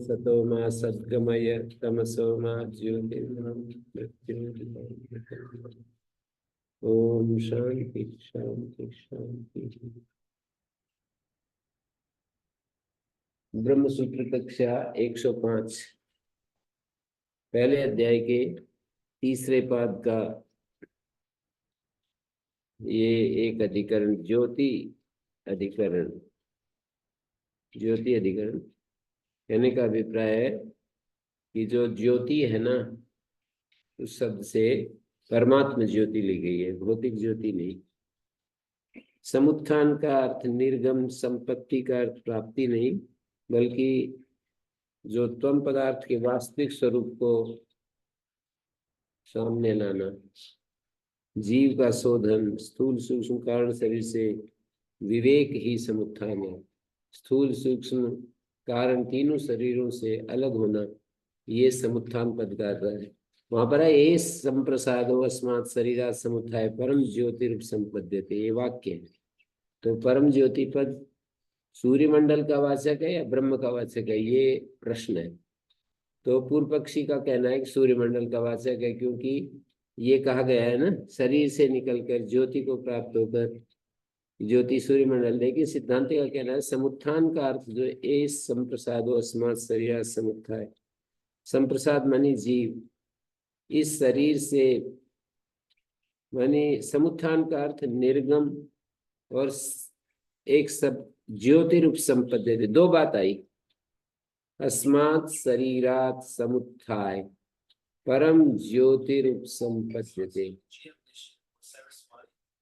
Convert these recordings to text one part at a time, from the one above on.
सतो मा सद्गमय तमसो मा ज्योतिर्गमय। ओम शांति शांति शांति। ब्रह्म सूत्र कक्षा 105 पहले अध्याय के तीसरे पाद का ये एक अधिकरण ज्योति अधिकरण। ज्योति अधिकरण कहने का अभिप्राय है कि जो ज्योति है ना, उस शब्द से परमात्मा ज्योति ली गई है, भौतिक ज्योति नहीं। समुत्थान का अर्थ निर्गम, संपत्ति का अर्थ प्राप्ति नहीं, बल्कि जो त्वम पदार्थ के वास्तविक स्वरूप को सामने लाना, जीव का शोधन, स्थूल सूक्ष्म कारण शरीर से विवेक ही समुत्थान है। स्थूल सूक्ष्म कारण तीनों शरीरों से अलग होना, ये समुत्थान पद का अर्थ है। वहां पर है ए संप्रसादो अस्मात् शरीरात् समुत्थाय परम ज्योतिरूप संपद्यते, ये वाक्य है। तो परम ज्योति पद सूर्यमंडल का वाचक है या ब्रह्म का वाचक है, ये प्रश्न है। तो पूर्व पक्षी का कहना है कि सूर्यमंडल का वाचक है, क्योंकि ये कहा गया है ना, शरीर से निकलकर ज्योति को प्राप्त होकर ज्योति सूर्यमंडल। लेकिन सिद्धांत का कहना है समुत्थान का अर्थ जो ए संप्रसादो अस्मात् शरीरात् समुत्थाय, संप्रसाद मानी जीव, इस शरीर से मानी समुत्थान का अर्थ निर्गम, और एक सब ज्योति रूप संपद्यते। दो बात आई, अस्मात् शरीरात् समुत्थाय परम ज्योतिरूप संपद्यते।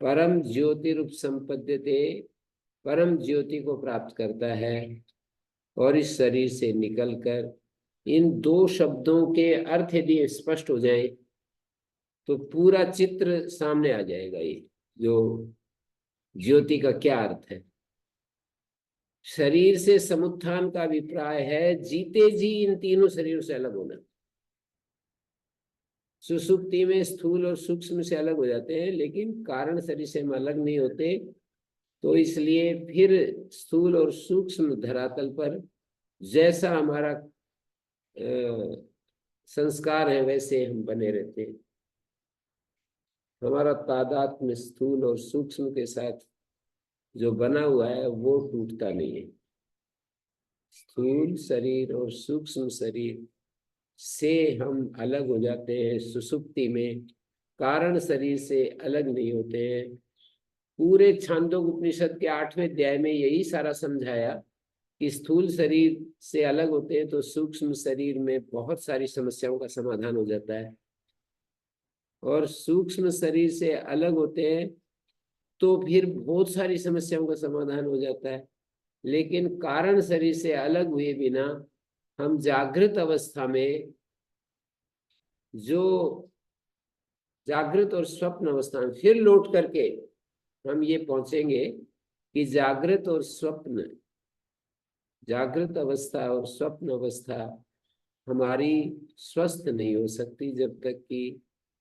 परम ज्योतिरूप संपद्यते, परम ज्योति को प्राप्त करता है। और इस शरीर से निकलकर इन दो शब्दों के अर्थ यदि स्पष्ट हो जाए तो पूरा चित्र सामने आ जाएगा। ये जो ज्योति का क्या अर्थ है। शरीर से समुत्थान का अभिप्राय है जीते जी इन तीनों शरीरों से अलग होना। सुसुप्ति में स्थूल और सूक्ष्म से अलग हो जाते हैं, लेकिन कारण शरीर से हम अलग नहीं होते। तो इसलिए फिर स्थूल और सूक्ष्म धरातल पर जैसा हमारा संस्कार है वैसे हम बने रहते हैं। हमारा तादात्म्य स्थूल और सूक्ष्म के साथ जो बना हुआ है वो टूटता नहीं है। स्थूल शरीर और सूक्ष्म शरीर से हम अलग हो जाते हैं सुसुप्ति में, कारण शरीर से अलग नहीं होते हैं। पूरे छांदोग्य उपनिषद के 8वें अध्याय में यही सारा समझाया कि स्थूल शरीर से अलग होते हैं तो सूक्ष्म शरीर में बहुत सारी समस्याओं का समाधान हो जाता है, और सूक्ष्म शरीर से अलग होते हैं तो फिर बहुत सारी समस्याओं का समाधान हो जाता है। लेकिन कारण शरीर से अलग हुए बिना हम जागृत अवस्था में, जो जागृत और स्वप्न अवस्था में फिर लौट करके हम ये पहुंचेंगे कि जागृत और स्वप्न, जागृत अवस्था और स्वप्न अवस्था हमारी स्वस्थ नहीं हो सकती जब तक कि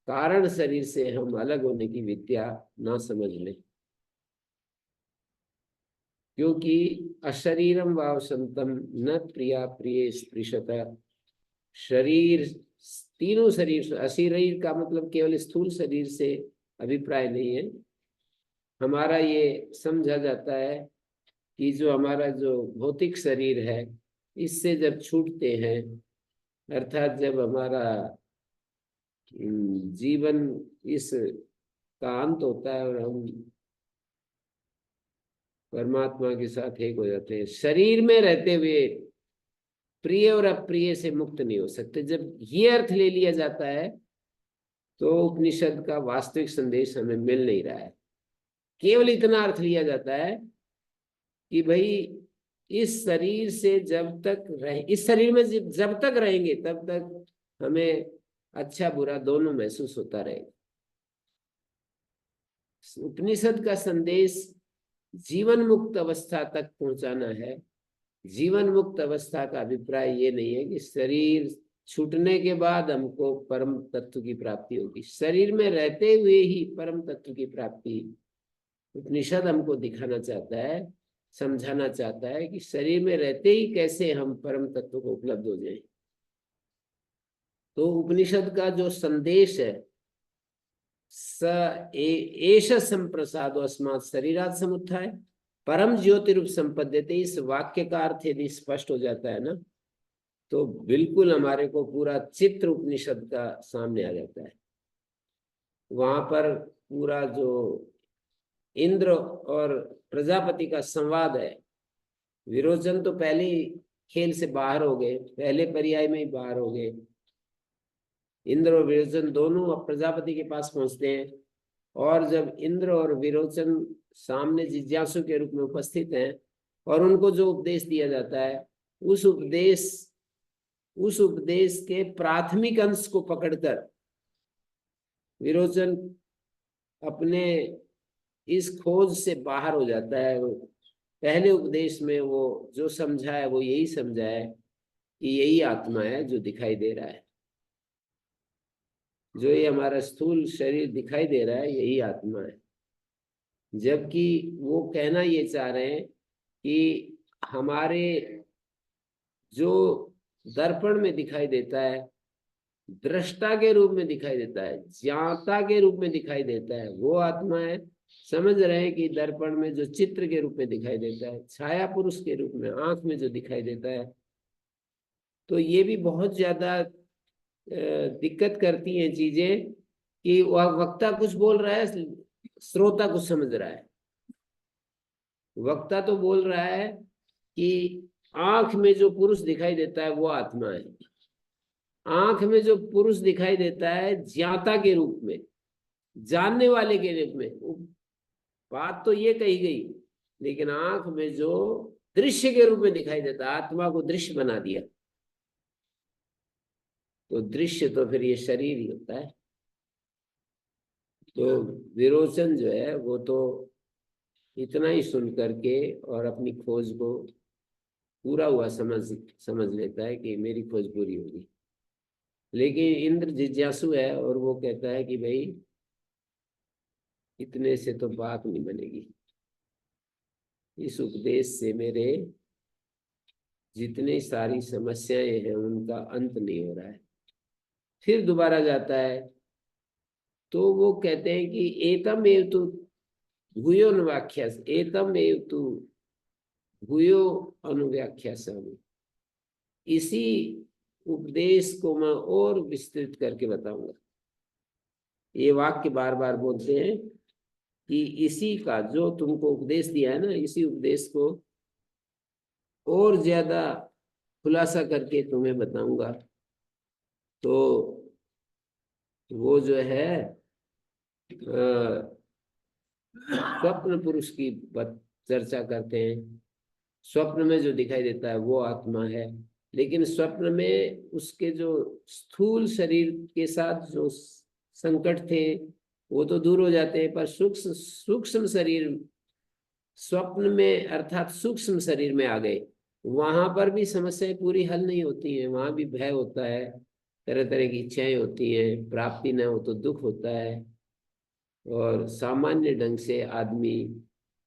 कारण शरीर से हम अलग होने की विद्या ना समझ लें। क्योंकि अशरीरम वावसंतम न प्रिया प्रिय स्पृशता, शरीर तीनों शरीर, अशरीर का मतलब केवल स्थूल शरीर से अभिप्राय नहीं है। हमारा ये समझा जाता है कि जो हमारा जो भौतिक शरीर है इससे जब छूटते हैं, अर्थात जब हमारा जीवन इस का अंत होता है और हम परमात्मा के साथ एक हो जाते हैं, शरीर में रहते हुए प्रिय और अप्रिय से मुक्त नहीं हो सकते। जब ये अर्थ ले लिया जाता है तो उपनिषद का वास्तविक संदेश हमें मिल नहीं रहा है। केवल इतना अर्थ लिया जाता है कि भाई इस शरीर से जब तक रहे, इस शरीर में जब तक रहेंगे तब तक हमें अच्छा बुरा दोनों महसूस होता रहेगा। उपनिषद का संदेश जीवन मुक्त अवस्था तक पहुंचाना है। जीवन मुक्त अवस्था का अभिप्राय ये नहीं है कि शरीर छूटने के बाद हमको परम तत्व की प्राप्ति होगी। शरीर में रहते हुए ही परम तत्व की प्राप्ति उपनिषद हमको दिखाना चाहता है। समझाना चाहता है कि शरीर में रहते ही कैसे हम परम तत्व को उपलब्ध हो जाएं। तो उपनिषद का जो संदेश है, स एष संप्रसादो अस्मात् शरीरात् समुत्थाय परम ज्योति रूप संपद्यते, इस वाक्य का अर्थ यदि स्पष्ट हो जाता है ना, तो बिल्कुल हमारे को पूरा चित्र उपनिषद का सामने आ जाता है। वहां पर पूरा जो इंद्र और प्रजापति का संवाद है, विरोचन तो पहले ही खेल से बाहर हो गए, पहले पर्याय में ही बाहर हो गए। इंद्र और विरोचन दोनों अब प्रजापति के पास पहुंचते हैं, और जब इंद्र और विरोचन सामने जिज्ञासु के रूप में उपस्थित हैं और उनको जो उपदेश दिया जाता है, उस उपदेश के प्राथमिक अंश को पकड़कर विरोचन अपने इस खोज से बाहर हो जाता है। पहले उपदेश में वो जो समझा है वो यही समझा है कि यही आत्मा है जो दिखाई दे रहा है, जो ये हमारा स्थूल शरीर दिखाई दे रहा है यही आत्मा है। जबकि वो कहना ये चाह रहे हैं कि हमारे जो दर्पण में दिखाई देता है, दृष्टा के रूप में दिखाई देता है, ज्ञाता के रूप में दिखाई देता है, वो आत्मा है। समझ रहे हैं कि दर्पण में जो चित्र के रूप में दिखाई देता है, छाया पुरुष के रूप में आंख में जो दिखाई देता है, तो ये भी बहुत ज्यादा दिक्कत करती हैं चीजें कि वह वक्ता कुछ बोल रहा है, श्रोता कुछ समझ रहा है। वक्ता तो बोल रहा है कि आंख में जो पुरुष दिखाई देता है वो आत्मा है। आंख में जो पुरुष दिखाई देता है ज्ञाता के रूप में, जानने वाले के रूप में, बात तो ये कही गई, लेकिन आंख में जो दृश्य के रूप में दिखाई देता है, आत्मा को दृश्य बना दिया, तो दृश्य तो फिर ये शरीर ही होता है। तो विरोचन जो है वो तो इतना ही सुन करके और अपनी खोज को पूरा हुआ समझ लेता है कि मेरी खोज पूरी होगी। लेकिन इंद्र जिज्ञासु है और वो कहता है कि भाई इतने से तो बात नहीं बनेगी, इस उपदेश से मेरे जितनी सारी समस्याएं हैं उनका अंत नहीं हो रहा है। फिर दोबारा जाता है तो वो कहते हैं कि एतम एव तु भूयो अनुव्याख्यास, एतम एव तु भूयो अनुव्याख्यासामि, इसी उपदेश को मैं और विस्तृत करके बताऊंगा। ये वाक्य बार बार बोलते हैं कि इसी का जो तुमको उपदेश दिया है ना, इसी उपदेश को और ज्यादा खुलासा करके तुम्हें बताऊंगा। तो वो जो है स्वप्न पुरुष की चर्चा करते हैं। स्वप्न में जो दिखाई देता है वो आत्मा है, लेकिन स्वप्न में उसके जो स्थूल शरीर के साथ जो संकट थे वो तो दूर हो जाते हैं, पर सूक्ष्म शरीर स्वप्न में अर्थात सूक्ष्म शरीर में आ गए, वहां पर भी समस्याएं पूरी हल नहीं होती हैं। वहां भी भय होता है, तरह तरह की इच्छाएं होती हैं, प्राप्ति न हो तो दुख होता है। और सामान्य ढंग से आदमी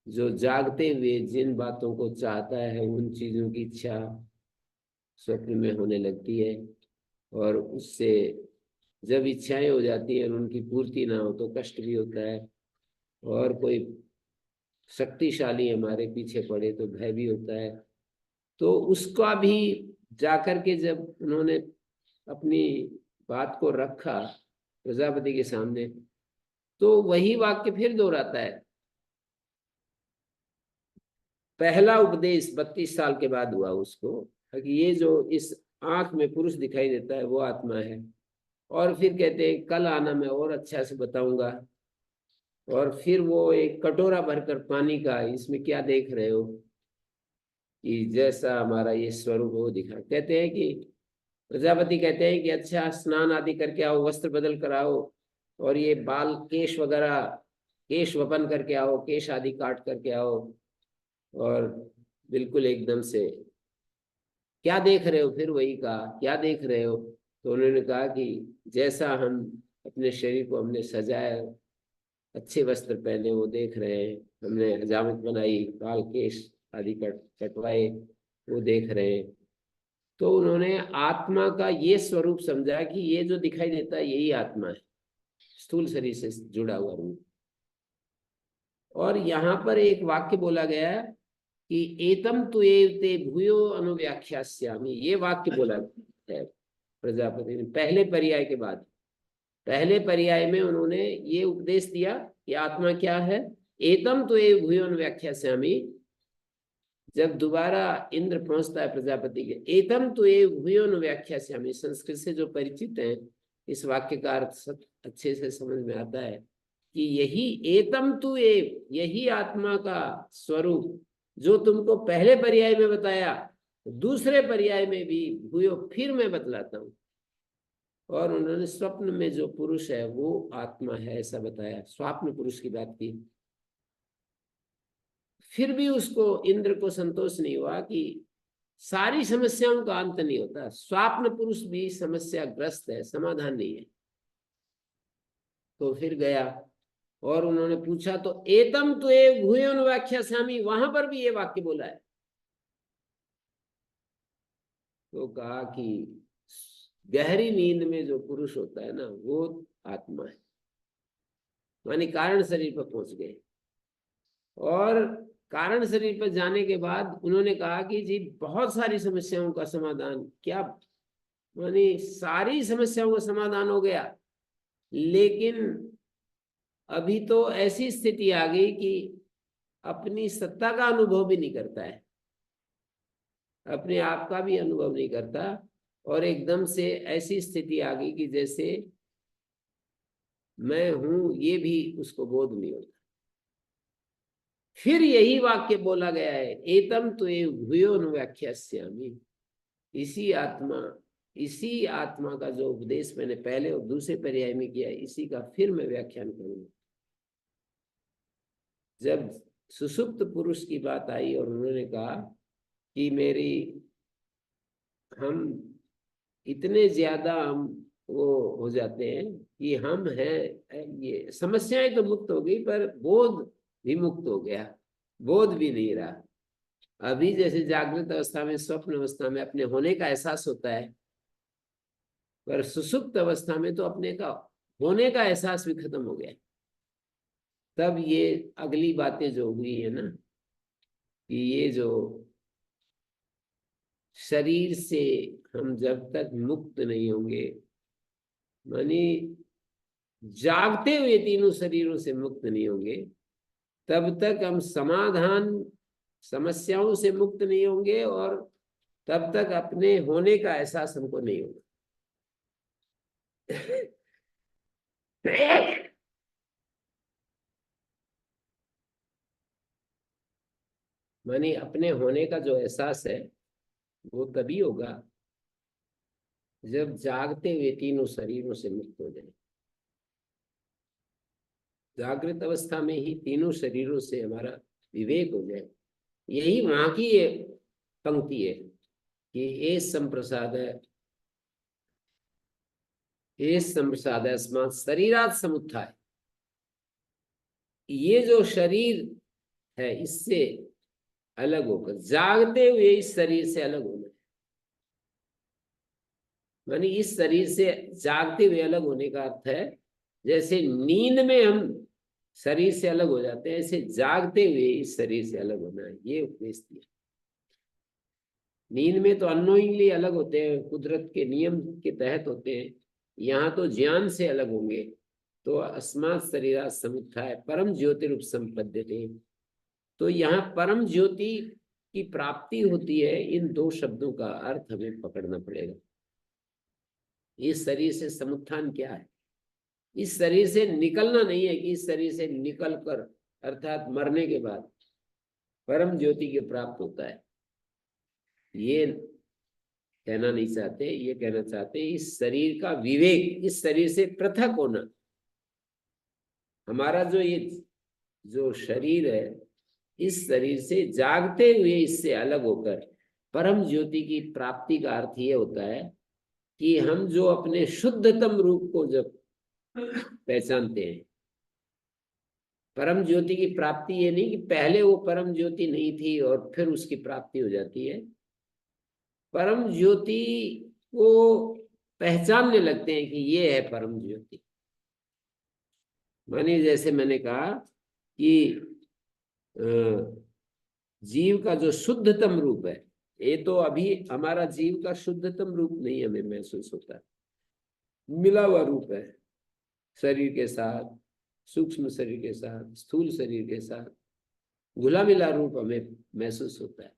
जो जागते हुए जिन बातों को चाहता है उन चीजों की इच्छा स्वप्न में होने लगती है, और उससे जब इच्छाएं हो जाती हैं और उनकी पूर्ति ना हो तो कष्ट भी होता है, और कोई शक्तिशाली हमारे पीछे पड़े तो भय भी होता है। तो उसका भी जाकर के जब उन्होंने अपनी बात को रखा प्रजापति के सामने, तो वही वाक्य फिर दोहराता है। पहला उपदेश 32 साल के बाद हुआ उसको कि ये जो इस आंख में पुरुष दिखाई देता है वो आत्मा है, और फिर कहते हैं कल आना, मैं और अच्छा से बताऊंगा। और फिर वो एक कटोरा भरकर पानी का, इसमें क्या देख रहे हो, कि जैसा हमारा ये स्वरूप हो दिखा। कहते हैं कि प्रजापति कहते हैं कि अच्छा स्नान आदि करके आओ, वस्त्र बदल कर आओ, और ये बाल केश वगैरह केश वपन करके आओ, केश आदि काट करके आओ, और बिल्कुल एकदम से क्या देख रहे हो। फिर वही कहा क्या देख रहे हो, तो उन्होंने कहा कि जैसा हम अपने शरीर को हमने सजाया, अच्छे वस्त्र पहने वो देख रहे हैं, हमने हजामत बनाई, बाल केश आदि कटवाए वो देख रहे हैं। तो उन्होंने आत्मा का ये स्वरूप समझा कि ये जो दिखाई देता है यही आत्मा है, स्थूल शरीर से जुड़ा हुआ रूप। और यहाँ पर एक वाक्य बोला गया है कि एतम तु एवते भूयो अनुव्याख्यास्यामि, ये वाक्य बोला है प्रजापति ने पहले पर्याय के बाद। पहले पर्याय में उन्होंने ये उपदेश दिया कि आत्मा क्या है, एतम तु एव भूयो अनुव्याख्यास्यामि। जब दोबारा इंद्र पहुंचता है प्रजापति के, एतम तु एव भूयो अनुव्याख्यास्यामि, संस्कृत से जो परिचित हैं इस वाक्य का अर्थ अच्छे से समझ में आता है कि यही एतम तु एव, यही आत्मा का स्वरूप जो तुमको पहले पर्याय में बताया, दूसरे पर्याय में भी भूयो फिर मैं बतलाता हूं। और उन्होंने स्वप्न में जो पुरुष है वो आत्मा है ऐसा बताया, स्वप्न पुरुष की बात की। फिर भी उसको इंद्र को संतोष नहीं हुआ कि सारी समस्याओं का अंत नहीं होता, स्वप्न पुरुष भी समस्याग्रस्त है, समाधान नहीं है। तो फिर गया और उन्होंने पूछा तो एतम तो ए भूयोन व्याख्यास्यामि, वहां पर भी ये वाक्य बोला है। तो कहा कि गहरी नींद में जो पुरुष होता है ना वो आत्मा है, मानी कारण शरीर पर पहुंच गए। और कारण शरीर पर जाने के बाद उन्होंने कहा कि जी बहुत सारी समस्याओं का समाधान, क्या मानी सारी समस्याओं का समाधान हो गया, लेकिन अभी तो ऐसी स्थिति आ गई कि अपनी सत्ता का अनुभव भी नहीं करता है, अपने आप का भी अनुभव नहीं करता, और एकदम से ऐसी स्थिति आ गई कि जैसे मैं हूं ये भी उसको बोध नहीं होता। फिर यही वाक्य बोला गया है, एतम तो ये भूयो अनुव्याख्यास्यामि, इसी आत्मा का जो उपदेश मैंने पहले और दूसरे पर्याय में किया, इसी का फिर मैं व्याख्यान करूंगा। जब सुसुप्त पुरुष की बात आई और उन्होंने कहा कि हम इतने ज्यादा हम वो हो जाते हैं कि हम हैं, ये समस्याएं तो मुक्त हो गई पर बोध भी मुक्त हो गया, बोध भी नहीं रहा। अभी जैसे जागृत अवस्था में, स्वप्न अवस्था में अपने होने का एहसास होता है, पर सुसुप्त अवस्था में तो अपने का होने का एहसास भी खत्म हो गया। तब ये अगली बातें जो हुई है ना, कि ये जो शरीर से हम जब तक मुक्त नहीं होंगे, मानी जागते हुए तीनों शरीरों से मुक्त नहीं होंगे, तब तक हम समाधान समस्याओं से मुक्त नहीं होंगे, और तब तक अपने होने का एहसास हमको नहीं होगा। मानी अपने होने का जो एहसास है वो तभी होगा जब जागते हुए तीनों शरीरों से मुक्त हो जाए। जागृत अवस्था में ही तीनों शरीरों से हमारा विवेक हो जाए। यही वहां की ये पंक्ति है कि ये संप्रसाद है, ये संप्रसाद है अस्मात् शरीरात् समुत्थाय, ये जो शरीर है इससे अलग होकर जागते हुए इस शरीर से अलग होना है। मानी इस शरीर से जागते हुए अलग होने का अर्थ है जैसे नींद में हम शरीर से अलग हो जाते हैं, ऐसे जागते हुए इस शरीर से अलग होना है, ये उपदेश दिया। नींद में तो अननोइंगली अलग होते हैं, कुदरत के नियम के तहत होते हैं, यहाँ तो ज्ञान से अलग होंगे। तो अस्मात् शरीरात् समुत्थाय परम ज्योतिरूप संपद्यते, तो यहाँ परम ज्योति की प्राप्ति होती है। इन दो शब्दों का अर्थ हमें पकड़ना पड़ेगा। इस शरीर से समुत्थान क्या है? इस शरीर से निकलना नहीं है कि इस शरीर से निकल कर अर्थात मरने के बाद परम ज्योति के प्राप्त होता है, ये कहना नहीं चाहते। ये कहना चाहते इस शरीर का विवेक, इस शरीर से पृथक होना। हमारा ये जो शरीर है, इस शरीर से जागते हुए इससे अलग होकर परम ज्योति की प्राप्ति का अर्थ ये होता है कि हम जो अपने शुद्धतम रूप को जब पहचानते हैं, परम ज्योति की प्राप्ति ये नहीं कि पहले वो परम ज्योति नहीं थी और फिर उसकी प्राप्ति हो जाती है। परम ज्योति को पहचानने लगते हैं कि ये है परम ज्योति। मानिए जैसे मैंने कहा कि जीव का जो शुद्धतम रूप है, ये तो अभी हमारा जीव का शुद्धतम रूप नहीं हमें महसूस होता, मिला हुआ रूप है शरीर के साथ, सूक्ष्म शरीर के साथ, स्थूल शरीर के साथ घुला मिला रूप हमें महसूस होता है।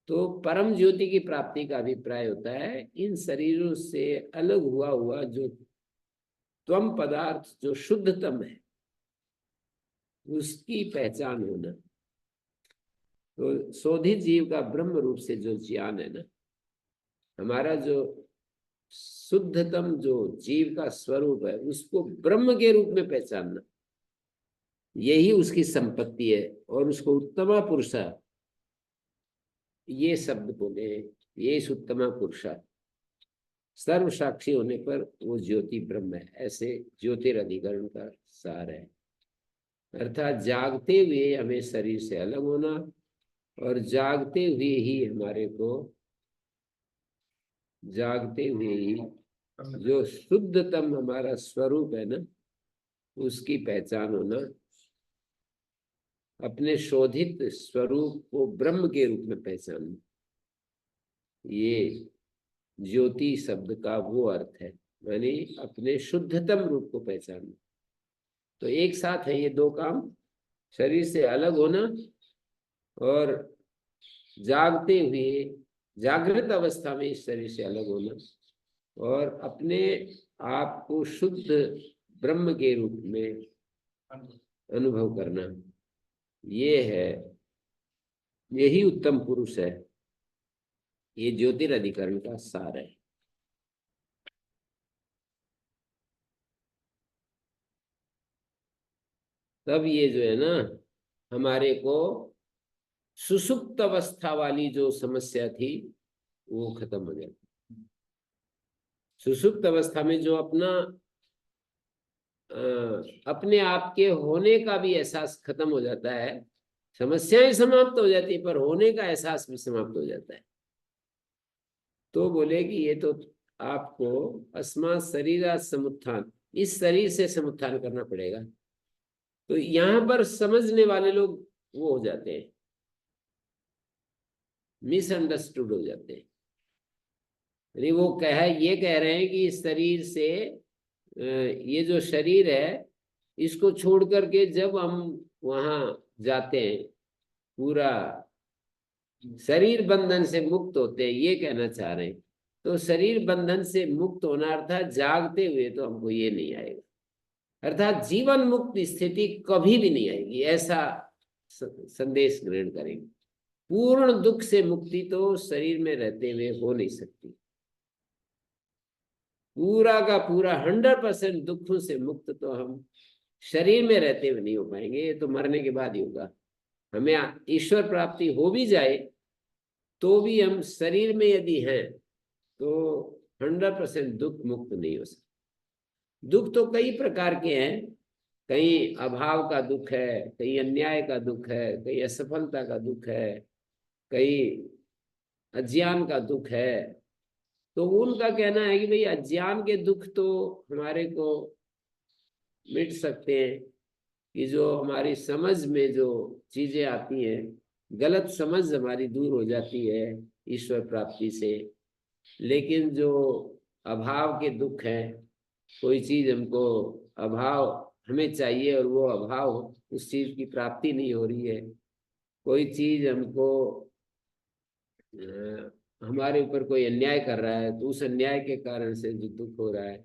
तो परम ज्योति की प्राप्ति का अभिप्राय होता है इन शरीरों से अलग हुआ हुआ जो त्वम पदार्थ जो शुद्धतम है उसकी पहचान होना। तो शोधित जीव का ब्रह्म रूप से जो ज्ञान है ना, हमारा जो शुद्धतम जो जीव का स्वरूप है उसको ब्रह्म के रूप में पहचानना, यही उसकी संपत्ति है। और उसको उत्तमा पुरुषा ये शब्द बोले, ये इस उत्तमा पुरुषा सर्व साक्षी होने पर वो ज्योति ब्रह्म है, ऐसे ज्योतिरधिकरण का सार है। अर्थात जागते हुए हमें शरीर से अलग होना और जागते हुए ही हमारे को, जागते हुए ही जो शुद्धतम हमारा स्वरूप है ना उसकी पहचान होना, अपने शोधित स्वरूप को ब्रह्म के रूप में पहचानना, ये ज्योति शब्द का वो अर्थ है, यानी अपने शुद्धतम रूप को पहचानना। तो एक साथ है ये दो काम, शरीर से अलग होना और जागते हुए जागृत अवस्था में इस शरीर से अलग होना और अपने आप को शुद्ध ब्रह्म के रूप में अनुभव करना, ये है, यही उत्तम पुरुष है। ये ज्योतिरधिकरण का सार है। तब ये जो है ना हमारे को सुसुप्त अवस्था वाली जो समस्या थी वो खत्म हो जाती। सुसुप्त अवस्था में जो अपने आप के होने का भी एहसास खत्म हो जाता है, समस्याएं समाप्त हो जाती है पर होने का एहसास भी समाप्त हो जाता है। तो बोले कि ये तो आपको अस्मात् शरीरात् समुत्थान, इस शरीर से समुत्थान करना पड़ेगा। तो यहाँ पर समझने वाले लोग वो हो जाते हैं, मिसअंडरस्टूड हो जाते हैं। यानी वो ये कह रहे हैं कि इस शरीर से ये जो शरीर है इसको छोड़ करके जब हम वहां जाते हैं पूरा शरीर बंधन से मुक्त होते हैं, ये कहना चाह रहे हैं। तो शरीर बंधन से मुक्त होना अर्थात जागते हुए तो हमको ये नहीं आएगा, अर्थात जीवन मुक्त स्थिति कभी भी नहीं आएगी, ऐसा संदेश ग्रहण करेंगे। पूर्ण दुख से मुक्ति तो शरीर में रहते हुए हो नहीं सकती। पूरा का पूरा 100% दुखों से मुक्त तो हम शरीर में रहते हुए नहीं हो पाएंगे, ये तो मरने के बाद ही होगा। हमें ईश्वर प्राप्ति हो भी जाए तो भी हम शरीर में यदि हैं तो 100% दुख मुक्त नहीं हो सकते। दुख तो कई प्रकार के हैं, कहीं अभाव का दुख है, कहीं अन्याय का दुख है, कहीं असफलता का दुख है, कहीं अज्ञान का दुख है। तो उनका कहना है कि भाई अज्ञान के दुख तो हमारे को मिट सकते हैं कि जो हमारी समझ में जो चीजें आती हैं, गलत समझ हमारी दूर हो जाती है ईश्वर प्राप्ति से। लेकिन जो अभाव के दुख हैं, कोई चीज हमको अभाव हमें चाहिए और वो अभाव उस चीज की प्राप्ति नहीं हो रही है, कोई चीज हमको हमारे ऊपर कोई अन्याय कर रहा है तो उस अन्याय के कारण से जो दुख हो रहा है,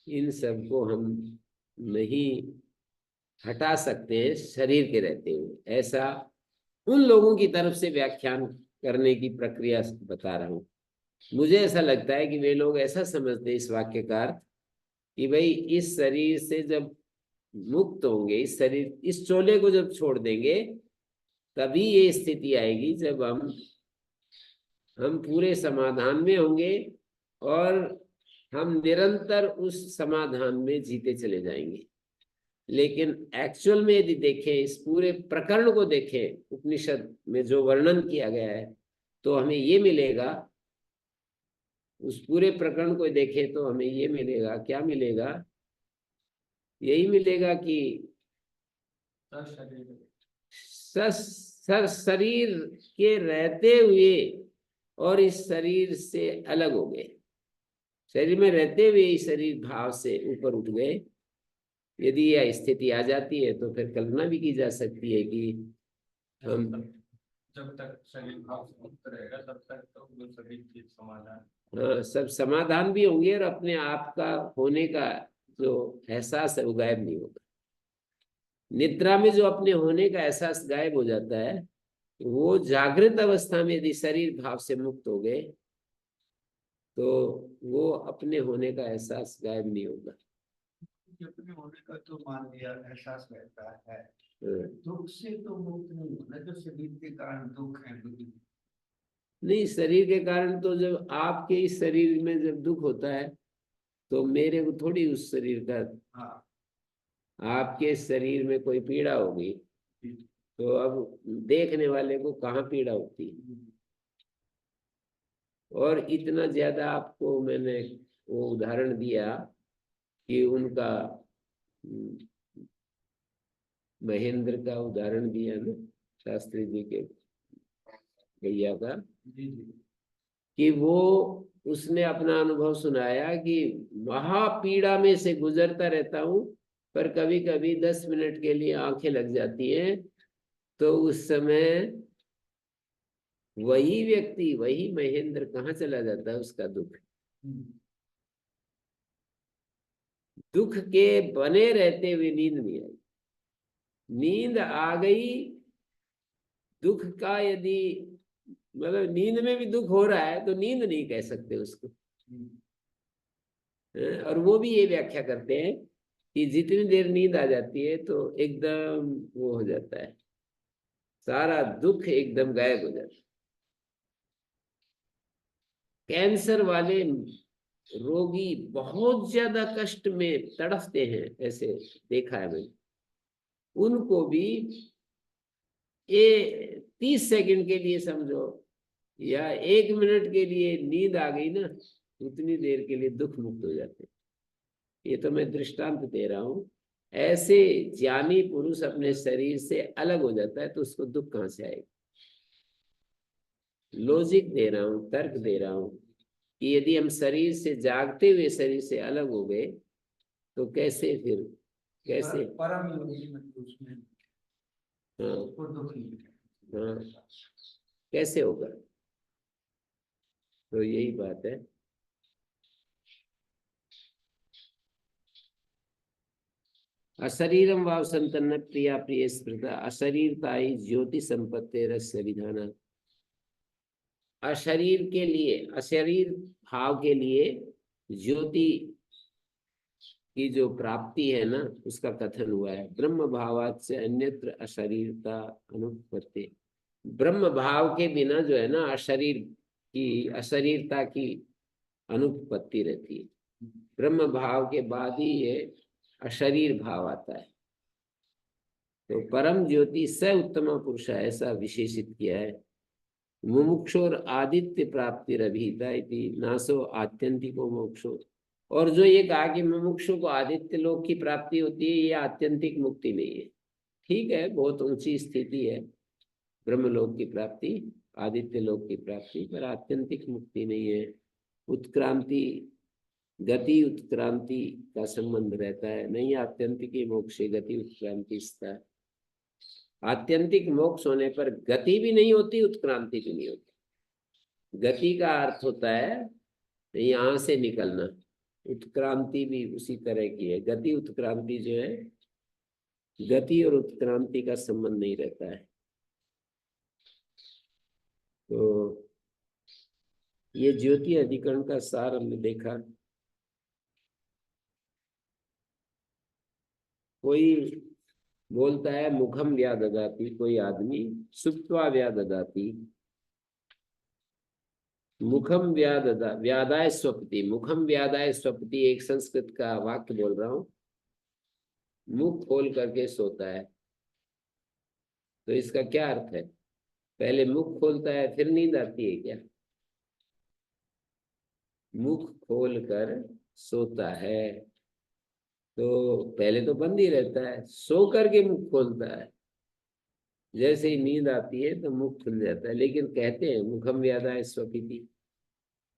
इन सब को हम नहीं हटा सकते हैं शरीर के रहते हुए। ऐसा उन लोगों की तरफ से व्याख्यान करने की प्रक्रिया बता रहा हूं। मुझे ऐसा लगता है कि वे लोग ऐसा समझते हैं इस वाक्य का अर्थ कि भाई इस शरीर से जब मुक्त होंगे, इस शरीर इस चोले को जब छोड़ देंगे तभी ये स्थिति आएगी जब हम पूरे समाधान में होंगे और हम निरंतर उस समाधान में जीते चले जाएंगे। लेकिन एक्चुअल में यदि देखें, इस पूरे प्रकरण को देखें, उपनिषद में जो वर्णन किया गया है, तो हमें ये मिलेगा, उस पूरे प्रकरण को देखें तो हमें ये मिलेगा, क्या मिलेगा, यही मिलेगा कि शरीर के रहते हुए और इस शरीर से अलग हो गए, शरीर में रहते हुए इस शरीर भाव से ऊपर उठ गए। यदि यह स्थिति आ जाती है तो फिर कल्पना भी की जा सकती है कि हम जब तक शरीर भाव से मुक्त रहेगा तब तक तो वो सभी चीज समाधान, हाँ, सब समाधान भी होंगे और अपने आप का होने का जो एहसास है वो गायब नहीं होगा। निद्रा में जो अपने होने का एहसास गायब हो जाता है, वो जागृत अवस्था में यदि शरीर भाव से मुक्त हो गए तो वो अपने होने का एहसास गायब नहीं होगा। अपने होने का तो मान लिया एहसास रहता है, हाँ। दुख से तो मुक्त नहीं होना, जो शरीर के कारण दुख है नहीं, शरीर के कारण तो जब आपके इस शरीर में जब दुख होता है तो मेरे को थोड़ी उस शरीर का, हाँ, आपके शरीर में कोई पीड़ा होगी तो अब देखने वाले को कहाँ पीड़ा होती है। और इतना ज्यादा आपको मैंने वो उदाहरण दिया कि उनका महेंद्र का उदाहरण दिया ना, शास्त्री जी के भैया का, कि वो उसने अपना अनुभव सुनाया कि महापीड़ा में से गुजरता रहता हूं, पर कभी कभी 10 मिनट के लिए आंखें लग जाती हैं, तो उस समय वही व्यक्ति, वही महेंद्र कहाँ चला जाता है, उसका दुख, दुख के बने रहते हुए नींद नहीं आई, नींद आ गई, दुख का यदि मतलब नींद में भी दुख हो रहा है तो नींद नहीं कह सकते उसको। और वो भी ये व्याख्या करते हैं कि जितनी देर नींद आ जाती है तो एकदम वो हो जाता है, सारा दुख एकदम गायब हो जाता है। कैंसर वाले रोगी बहुत ज्यादा कष्ट में तड़फते हैं, ऐसे देखा है मैंने, उनको भी ये 30 सेकंड के लिए समझो या 1 मिनट के लिए नींद आ गई ना, उतनी देर के लिए दुख मुक्त हो जाते हैं। ये तो मैं दृष्टांत दे रहा हूं, ऐसे ज्ञानी पुरुष अपने शरीर से अलग हो जाता है तो उसको दुख कहां से आएगा। लॉजिक दे रहा हूं, तर्क दे रहा हूं कि यदि हम शरीर से जागते हुए शरीर से अलग हो गए तो कैसे फिर, कैसे परम योगी उसमें हाँ दुख नहीं, हाँ कैसे होगा। तो यही बात है। अशरीरम वाव संतन्न प्रिया प्रिय स्मृता अशरीरता ही ज्योति संपत्ति रस्य विधाना। अशरीर के लिए, अशरीर भाव के लिए ज्योति की जो प्राप्ति है ना, उसका कथन हुआ है। ब्रह्म भावात से अन्यत्र अशरीरता अनुपत्ति, ब्रह्म भाव के बिना जो है ना अशरीर की, अशरीरता की अनुपत्ति रहती है। ब्रह्म भाव के बाद ही ये अशरीर भाव आता है। तो परम ज्योति स उत्तम पुरुष ऐसा विशेषित किया है। मुमुक्षोर आदित्य प्राप्ति रभिता इति नासो आत्यंतिको मोक्षो। और जो ये कहा कि मुमुक्षु को आदित्य लोक की प्राप्ति होती है, ये आत्यंतिक मुक्ति नहीं है। ठीक है, बहुत ऊंची स्थिति है ब्रह्मलोक की प्राप्ति, आदित्य लोक की प्राप्ति, पर आत्यंतिक मुक्ति नहीं है। उत्क्रांति, गति उत्क्रांति का संबंध रहता है, नहीं आत्यंतिक मोक्ष, गति उत्क्रांति स्था। आत्यंतिक मोक्ष होने पर गति भी नहीं होती, उत्क्रांति भी नहीं होती। गति का अर्थ होता है यहाँ से निकलना, उत्क्रांति भी उसी तरह की है। गति उत्क्रांति जो है, गति और उत्क्रांति का संबंध नहीं रहता है। तो ये ज्योति अधिकरण का सार हमने देखा। कोई बोलता है मुखम व्याददाति, कोई आदमी सुप्त्वा व्याददाति, मुखम व्याददा व्यादाय स्वपति, मुखम व्यादाय स्वपति, एक संस्कृत का वाक्य बोल रहा हूं। मुख खोल करके सोता है, तो इसका क्या अर्थ है? पहले मुख खोलता है फिर नींद आती है क्या? मुख खोल कर सोता है तो पहले तो बंद ही रहता है, सो करके मुख खोलता है, जैसे ही नींद आती है तो मुख खुल जाता है। लेकिन कहते हैं मुखम व्याधाय स्वपिति,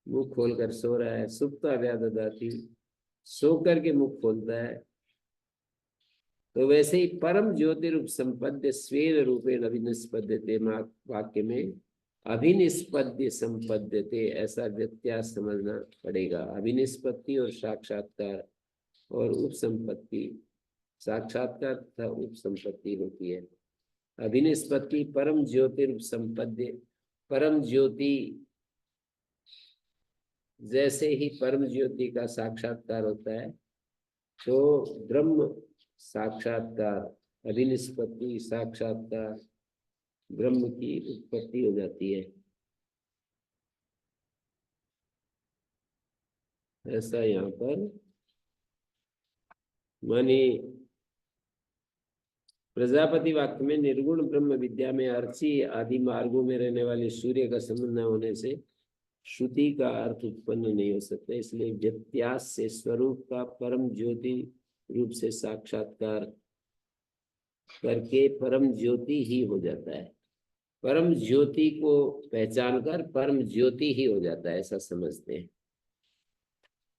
मुख खोल कर सो रहा है, सुप्ता व्यादधाति, सो करके मुख खोलता है। तो वैसे ही परम ज्योतिरूप संपद्य स्वेन रूपेण अभिनिष्पद्यते, वाक्य में अभिनिष्पद्य संपद्यते ऐसा व्यत्यास समझना पड़ेगा। अभिनिष्पत्ति और साक्षात्कार और उपसंपत्ति, साक्षात्कार तथा उपसंपत्ति होती है। अभिनिष्पत्ति परम ज्योतिरूप संपद्य, परम ज्योति, जैसे ही परम ज्योति का साक्षात्कार होता है तो ब्रह्म साक्षात्कार, अभिनिष्पत्ति साक्षात्कार, ब्रह्म की उत्पत्ति हो जाती है। ऐसा यहाँ पर माने प्रजापति वाक्य में निर्गुण ब्रह्म विद्या में अर्ची आदि मार्गों में रहने वाले सूर्य का संबंध न होने से श्रुति का अर्थ उत्पन्न नहीं हो सकता, इसलिए व्यत्यास से स्वरूप का परम ज्योति रूप से साक्षात्कार करके परम ज्योति ही हो जाता है। परम ज्योति को पहचान कर परम ज्योति ही हो जाता है, ऐसा समझते हैं।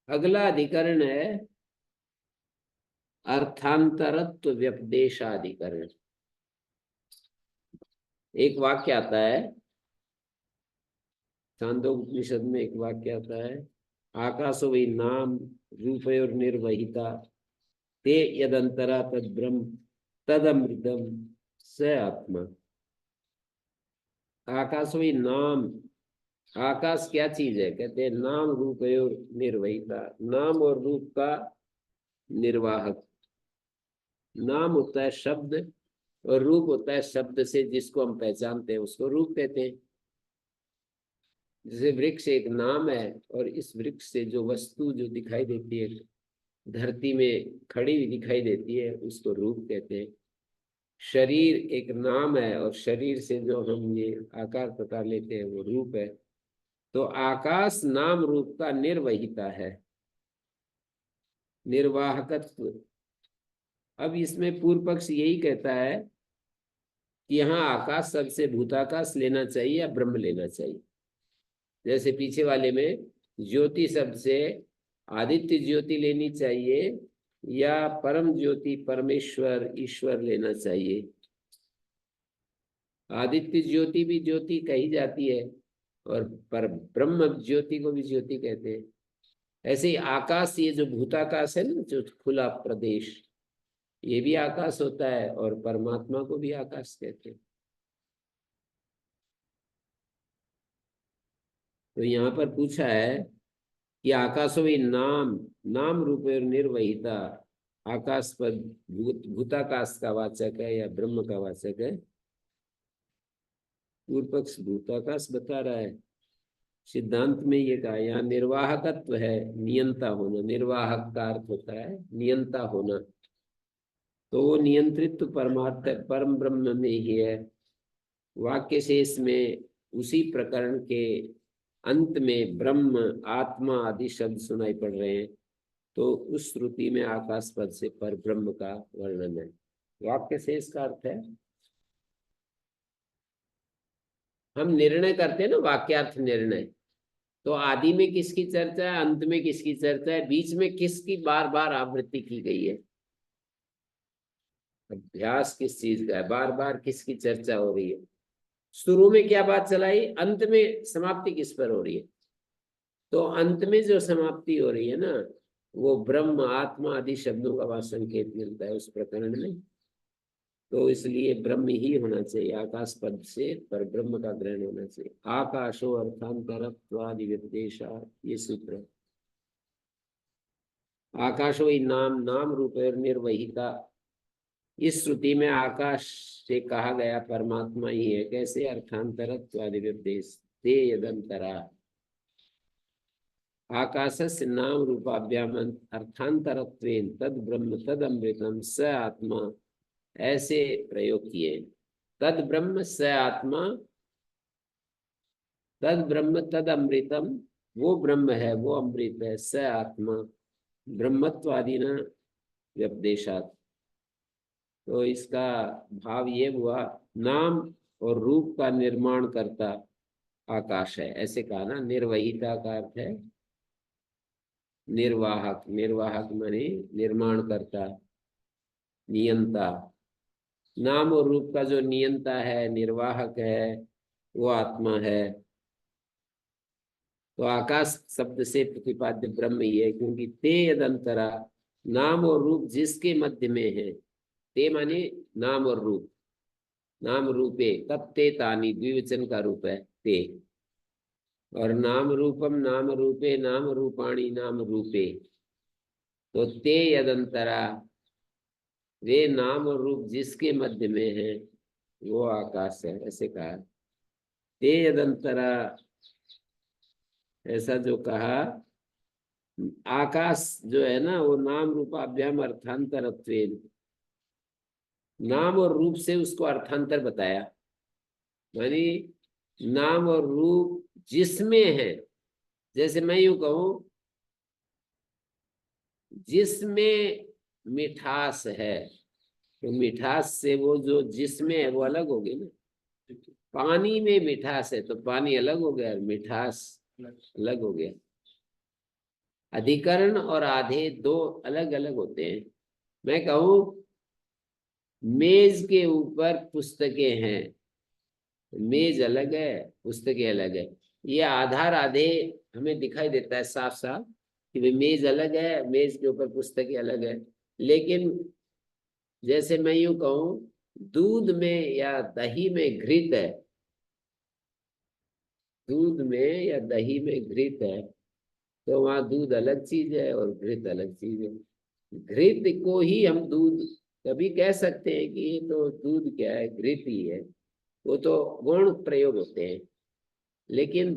अगला अधिकरण है अर्थांतरत्व व्यपदेशाधिकरण। एक वाक्य आता है छांदोपनिषद में, एक वाक्य आता है आकाशो वै नाम रूपयोर निर्वहिता ते यदंतरा तद ब्रह्म तदमृतम स आत्मा। आकाश वै नाम, आकाश क्या चीज है? कहते हैं नाम रूपयोर निर्वहिता, नाम और रूप का निर्वाहक। नाम होता है शब्द और रूप होता है शब्द से जिसको हम पहचानते हैं उसको रूप कहते हैं। जैसे वृक्ष एक नाम है और इस वृक्ष से जो वस्तु जो दिखाई देती है, धरती में खड़ी हुई दिखाई देती है, उसको रूप कहते हैं। शरीर एक नाम है और शरीर से जो हम ये आकार प्रकार लेते हैं वो रूप है। तो आकाश नाम रूप का निर्वहिता है, निर्वाहकत्व। अब इसमें पूर्व पक्ष यही कहता है कि यहाँ आकाश शब्द से भूताकाश लेना चाहिए या ब्रह्म लेना चाहिए। जैसे पीछे वाले में ज्योति शब्द से आदित्य ज्योति लेनी चाहिए या परम ज्योति परमेश्वर ईश्वर लेना चाहिए। आदित्य ज्योति भी ज्योति कही जाती है और पर ब्रह्म ज्योति को भी ज्योति कहते हैं। ऐसे ही आकाश, ये जो भूताकाश है ना, जो खुला प्रदेश, ये भी आकाश होता है और परमात्मा को भी आकाश कहते हैं। तो यहाँ पर पूछा है कि आकाशो भी नाम, नाम रूप और निर्वहिता, आकाश पर भूताकाश का वाचक है या ब्रह्म का वाचक है? पूर्व पक्ष भूताकाश बता रहा है। सिद्धांत में ये कहा यहाँ निर्वाहकत्व है, नियंता होना। निर्वाहक का अर्थ होता है नियंता होना, तो वो नियंत्रित्व परमार्थ परम ब्रह्म में ही है। वाक्य शेष में उसी प्रकरण के अंत में ब्रह्म आत्मा आदि शब्द सुनाई पड़ रहे हैं, तो उस श्रुति में आकाश पद से पर ब्रह्म का वर्णन है। वाक्य शेष का अर्थ है, हम निर्णय करते हैं ना, वाक्यार्थ निर्णय, तो आदि में किसकी चर्चा है, अंत में किसकी चर्चा है, बीच में किसकी बार बार आवृत्ति की गई है, अभ्यास किस चीज का है, बार बार किसकी चर्चा हो रही है, शुरू में क्या बात चलाई, अंत में समाप्ति किस पर हो रही है। तो अंत में जो समाप्ति हो रही है ना, वो ब्रह्म आत्मा आदि शब्दों का वहां संकेत मिलता है उस प्रकरण में। तो इसलिए ब्रह्म ही होना चाहिए, आकाश पद से पर ब्रह्म का ग्रहण होना चाहिए। आकाशो अर्थांतरत्वादि व्यपदेशा, ये सूत्र है। आकाशो ही नाम, नाम रूप और निर्वहिता। इस श्रुति में आकाश से कहा गया परमात्मा ही है। कैसे? अर्थांतरत्वादि व्यपदेश ते यदंतरा, आकाशस्य नाम रूपाभ्याम अर्थांतरत्वेन तद ब्रह्म तद अमृतम स आत्मा, ऐसे प्रयोग किए। तद ब्रह्म स आत्मा, तद ब्रह्म तद अमृतम, वो ब्रह्म है वो अमृत है, स आत्मा ब्रह्मत्वादि न व्यपदेशात। तो इसका भाव ये हुआ, नाम और रूप का निर्माण करता आकाश है, ऐसे कहा ना। निर्वहिता का अर्थ है निर्वाहक, निर्वाहक माने निर्माण करता, नियंता। नाम और रूप का जो नियंता है, निर्वाहक है, वो आत्मा है। तो आकाश शब्द से प्रतिपाद्य ब्रह्म ही है, क्योंकि ते यदंतरा, नाम और रूप जिसके मध्य में है। ते माने नाम और रूप, नाम रूपे तत्ते तानी, द्विवचन का रूप है ते। और नाम रूपम नाम रूपे नाम रूपाणी नाम रूपे, तो ते यदंतरा, वे नाम और रूप जिसके मध्य में है वो आकाश है, ऐसे कहा। ते यदंतरा, ऐसा जो कहा, आकाश जो है ना वो नाम रूपाभ्याम अर्थांतरत्वेन, नाम और रूप से उसको अर्थांतर बताया। यानी नाम और रूप जिसमें है, जैसे मैं यूं कहूं जिसमें मिठास है, तो मिठास से वो जो जिसमें है वो अलग हो गई ना। पानी में मिठास है तो पानी अलग हो गया, मिठास अलग हो गया। अधिकरण और आधे दो अलग अलग होते हैं। मैं कहूं मेज के ऊपर पुस्तकें हैं, मेज अलग है पुस्तकें अलग है, ये आधार आधे हमें दिखाई देता है साफ साफ कि भाई मेज अलग है, मेज के ऊपर पुस्तकें अलग है। लेकिन जैसे मैं यूं कहूं दूध में या दही में घृत है, दूध में या दही में घृत है, तो वहां दूध अलग चीज है और घृत अलग चीज है। घृत को ही हम दूध कभी कह सकते हैं कि ये तो दूध क्या है, घृत ही है, वो तो गौण प्रयोग होते हैं। लेकिन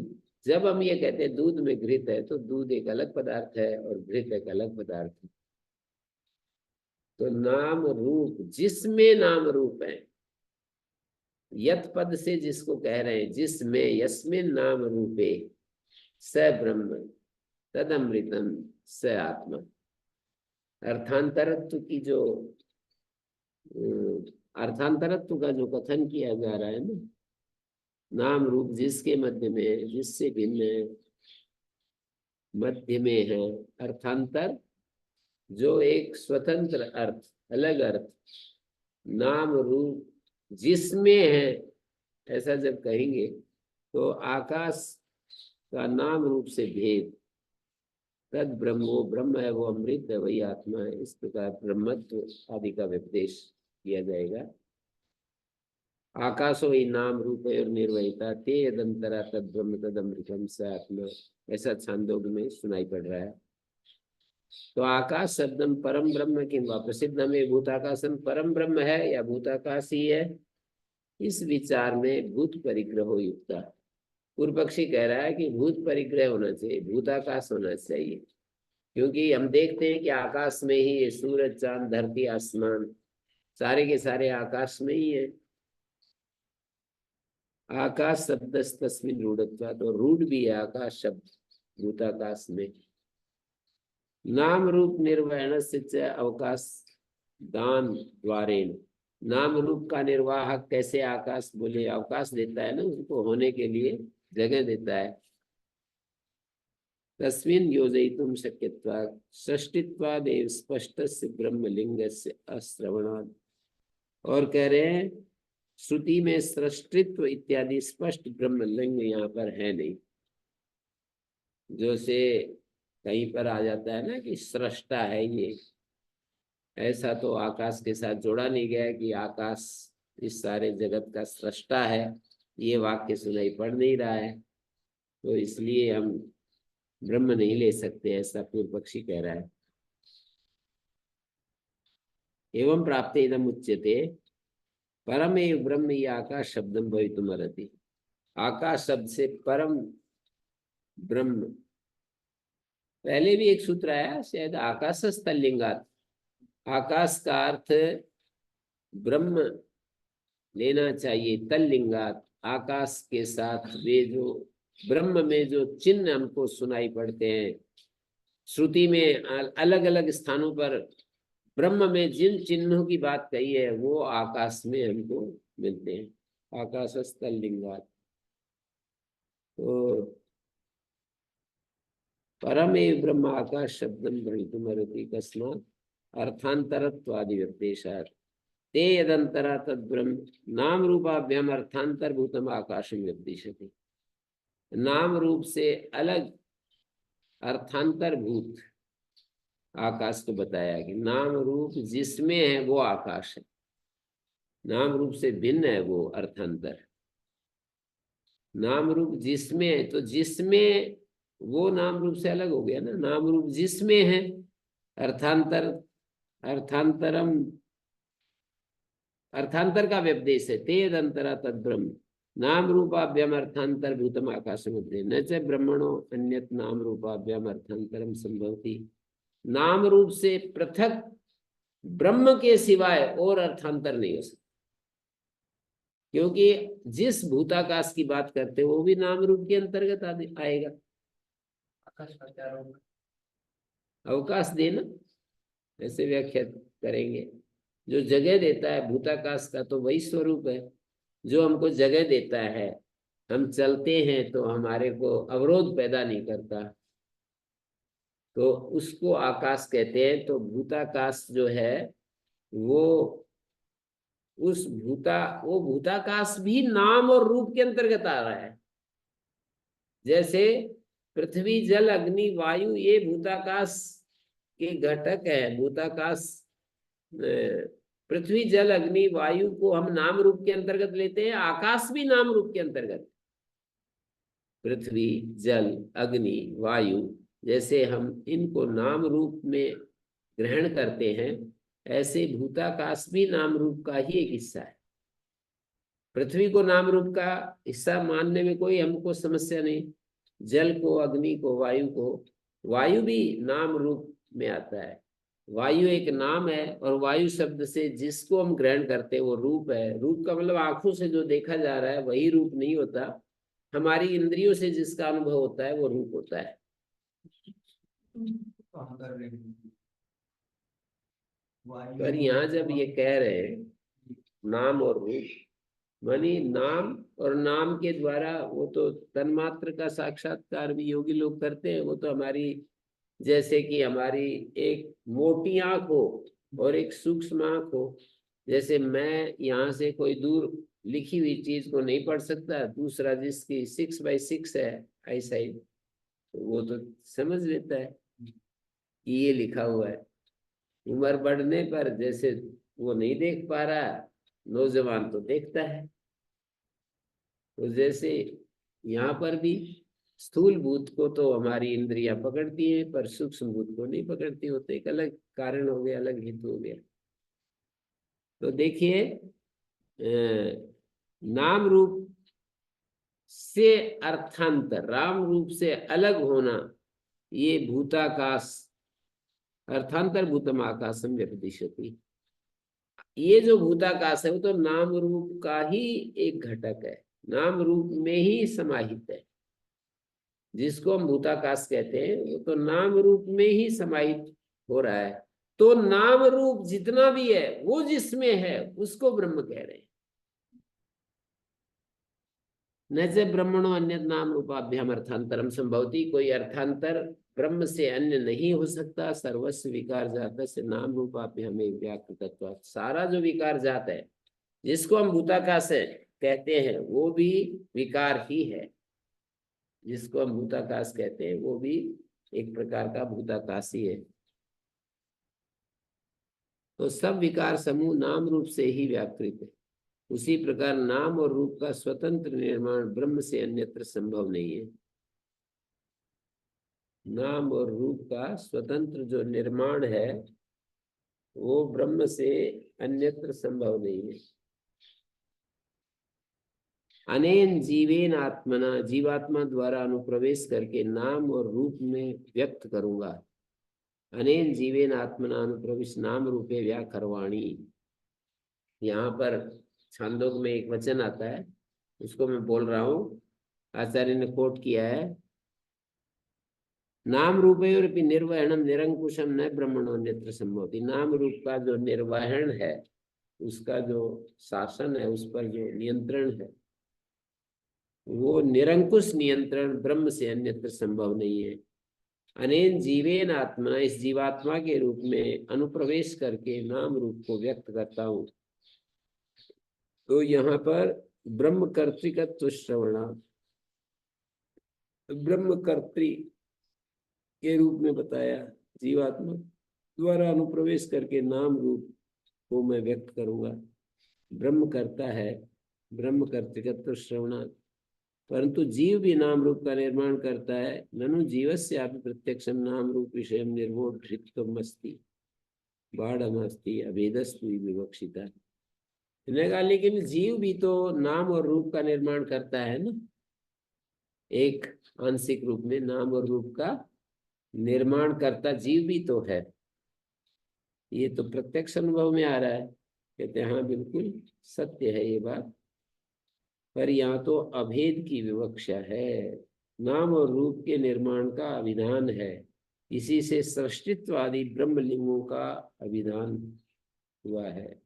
जब हम ये कहते हैं दूध में घृत है, तो दूध एक अलग पदार्थ है और घृत एक अलग पदार्थ है। तो नाम रूप जिसमें नाम रूप है, यत पद से जिसको कह रहे हैं, जिसमें यस्मिन नाम रूपे स ब्रह्म तद अमृतम स आत्मा। अर्थांतरत्व की जो अर्थांतरत्व का जो कथन किया जा रहा है ना, नाम रूप जिसके मध्य में है, जिससे भिन्न है, मध्य में है। अर्थांतर जो एक स्वतंत्र अर्थ, अलग अर्थ, नाम रूप जिसमें है, ऐसा जब कहेंगे तो आकाश का नाम रूप से भेद, तद ब्रह्म, वो ब्रह्म है वो अमृत है वही आत्मा है, इस प्रकार ब्रह्मत्व आदि का उपदेश किया जाएगा। आकाशो ही नाम रूप और निर्वहिता ते यदंतरा तद ब्रह्म तद अमृतम स आत्मा, ऐसा छांदोग्य में सुनाई पड़ रहा है। तो आकाश शब्दम परम ब्रह्म किंवा प्रसिद्ध में भूताकाशम परम ब्रह्म है या भूताकाश ही है, इस विचार में भूत परिग्रह युक्ता। पूर्व पक्षी कह रहा है कि भूत परिग्रह होना चाहिए, भूताकाश होना चाहिए, क्योंकि हम देखते हैं कि आकाश में ही ये सूरज चांद धरती आसमान सारे के सारे आकाश में ही है। आकाश शब्द तस्मिन रूढ़त्वा, तो रूढ़ भी है आकाश शब्द भूताकाश में। नाम रूप निर्वहन से अवकाश दान द्वारेण, नाम रूप का निर्वाहक कैसे आकाश, बोले अवकाश देता है ना उसको होने के लिए, जगह देता है। तस्मिन् योजयितुं शक्यत्वात् षष्टित्वादेव स्पष्टस्य ब्रह्मलिंगस्य अश्रवणात्। और कह रहे हैं श्रुति में सृष्टित्व इत्यादि स्पष्ट ब्रह्मलिंग यहाँ पर है नहीं। जो से कहीं पर आ जाता है ना कि सृष्टा है ये, ऐसा तो आकाश के साथ जोड़ा नहीं गया है कि आकाश इस सारे जगत का सृष्टा है, ये वाक्य सुनाई पड़ नहीं रहा है, तो इसलिए हम ब्रह्म नहीं ले सकते, ऐसा पूर्व पक्षी कह रहा है। एवं प्राप्त इदम उच्यते परम एव ब्रह्म, ये आकाश शब्दम भवितुमर्हति। आकाश शब्द से परम ब्रह्म पहले भी एक सूत्र आया शायद, आकाशस तल्लिंगात, आकाश का अर्थ ब्रह्म लेना चाहिए, तल्लिंगात आकाश के साथ वे जो ब्रह्म में जो चिन्ह हमको सुनाई पड़ते हैं, श्रुति में अलग अलग स्थानों पर ब्रह्म में जिन चिन्हों की बात कही है वो आकाश में हमको मिलते हैं, आकाशस्थल लिंगात। तो परमेव ब्रह्म आकाश शब्दम भ्रमितुमर्हति कस्मात् अर्थांतरत्वादि व्यपदेशात् ते यदंतरा तद ब्रह्म नाम रूपाभ्याम अर्थांतरभूतम आकाशम व्यपदिशति। नाम रूप से अलग अर्थांतरभूत आकाश को बताया कि नाम रूप जिसमें है वो आकाश है, नाम रूप से भिन्न है वो अर्थांतर। नाम रूप जिसमें है तो जिसमें वो नाम रूप से अलग हो गया ना, नाम रूप जिसमें है अर्थांतर, अर्थांतरम अर्थांतर का व्यपदेश है। तेद अंतरा तद ब्रह्म नाम रूपाभ्याम अर्थांतर भूतम आकाशम न च ब्रह्मणो अन्यत नाम रूपाभ्याम अर्थांतरम संभवति। नाम रूप से पृथक ब्रह्म के सिवाय और अर्थांतर नहीं हो सकता, क्योंकि जिस भूताकाश की बात करते हैं वो भी नाम रूप के अंतर्गत आएगा। आकाश का क्या रूप? अवकाश देना, ऐसे व्याख्या करेंगे। जो जगह देता है भूताकाश का तो वही स्वरूप है, जो हमको जगह देता है, हम चलते हैं तो हमारे को अवरोध पैदा नहीं करता, तो उसको आकाश कहते हैं। तो भूताकाश जो है वो वो भूताकाश भी नाम और रूप के अंतर्गत आ रहा है। जैसे पृथ्वी जल अग्नि वायु ये भूताकाश के घटक है। भूताकाश पृथ्वी जल अग्नि वायु को हम नाम रूप के अंतर्गत लेते हैं, आकाश भी नाम रूप के अंतर्गत। पृथ्वी जल अग्नि वायु जैसे हम इनको नाम रूप में ग्रहण करते हैं, ऐसे भूताकाश भी नाम रूप का ही एक हिस्सा है। पृथ्वी को नाम रूप का हिस्सा मानने में कोई हमको समस्या नहीं, जल को अग्नि को वायु को, वायु भी नाम रूप में आता है। वायु एक नाम है और वायु शब्द से जिसको हम ग्रहण करते हैं वो रूप है। रूप का मतलब आंखों से जो देखा जा रहा है वही रूप नहीं होता, हमारी इंद्रियों से जिसका अनुभव होता है वो रूप होता है। पर यहाँ जब ये कह रहे हैं नाम और रूप, मानी नाम और नाम के द्वारा वो तो तन्मात्र का साक्षात्कार भी योगी लोग करते हैं। वो तो हमारी, जैसे कि हमारी एक मोटी आंख हो और एक सूक्ष्म आंख हो, जैसे मैं यहाँ से कोई दूर लिखी हुई चीज को नहीं पढ़ सकता, दूसरा जिसकी 6x6 है आई साइड, तो वो तो समझ लेता है कि ये लिखा हुआ है। उम्र बढ़ने पर जैसे वो नहीं देख पा रहा, नौजवान तो देखता है। तो जैसे यहाँ पर भी स्थूल भूत को तो हमारी इंद्रियां पकड़ती हैं पर सूक्ष्म भूत को नहीं पकड़ती होते, एक अलग कारण हो गया, अलग हेतु हो गया। तो देखिए नाम रूप से अर्थांतर, राम रूप से अलग होना, ये भूताकाश अर्थांतर भूतम आकाशम व्यपदिशति। ये जो भूताकाश है वो तो नाम रूप का ही एक घटक है, नाम रूप में ही समाहित है। जिसको हम भूताकाश कहते हैं वो तो नाम रूप में ही समाहित हो रहा है। तो नाम रूप जितना भी है वो जिसमें है उसको ब्रह्म कह रहे हैं। न च ब्रह्मणो अन्य नाम रूपाभ्याम अर्थांतरम संभवती, कोई अर्थांतर ब्रह्म से अन्य नहीं हो सकता। सर्वस्व विकार जात से नाम रूपाभ्याम व्याकृतत्व, सारा जो विकार जात है जिसको हम भूताकाश है कहते हैं वो भी विकार ही है। जिसको हम भूताकाश कहते हैं वो भी एक प्रकार का भूताकाश ही है। तो सब विकार समूह नाम रूप से ही व्याकृत है। उसी प्रकार नाम और रूप का स्वतंत्र निर्माण ब्रह्म से अन्यत्र संभव नहीं है। नाम और रूप का स्वतंत्र जो निर्माण है वो ब्रह्म से अन्यत्र संभव नहीं है। अनेन जीवेन आत्मना, जीवात्मा द्वारा अनुप्रवेश करके नाम और रूप में व्यक्त करूंगा। अनेन जीवेन आत्मना अनुप्रवेश नाम रूपे व्याकरवाणी। यहाँ पर छांदोग में एक वचन आता है, उसको मैं बोल रहा हूँ, आचार्य ने कोट किया है। नाम रूपयोरपि निर्वहणम निरंकुशम न ब्रह्मणो नेत्र संभवति। नाम रूप का जो निर्वहन है, उसका जो शासन है, उस पर जो नियंत्रण है, वो निरंकुश नियंत्रण ब्रह्म से अन्यत्र संभव नहीं है। अनेन जीवेन आत्मा, इस जीवात्मा के रूप में अनुप्रवेश करके नाम रूप को व्यक्त करता हूँ। तो यहाँ पर ब्रह्म कर्तृकत्व श्रवणा, ब्रह्म कर्तृ के रूप में बताया, जीवात्मा द्वारा अनुप्रवेश करके नाम रूप को मैं व्यक्त करूंगा। ब्रह्म करता है, ब्रह्म कर्तृकत्व श्रवणा, परंतु जीव भी नाम रूप का निर्माण करता है। ननु जीवस्यापि प्रत्यक्षम नाम रूप विषय निर्वोढृत्वम अस्ति बाढ़मस्ति अभेदस्तु विवक्षिता। इन्हें कहा लेकिन जीव भी तो नाम और रूप का निर्माण करता है ना, एक आंशिक रूप में नाम और रूप का निर्माण करता जीव भी तो है। ये तो प्रत्यक्ष अनुभव में आ रहा है। कहते हैं हाँ बिल्कुल सत्य है ये बात, पर यहाँ तो अभेद की विवक्षा है। नाम और रूप के निर्माण का अभिधान है, इसी से सृष्टित्वादि ब्रह्मलिंगों का अभिधान हुआ है,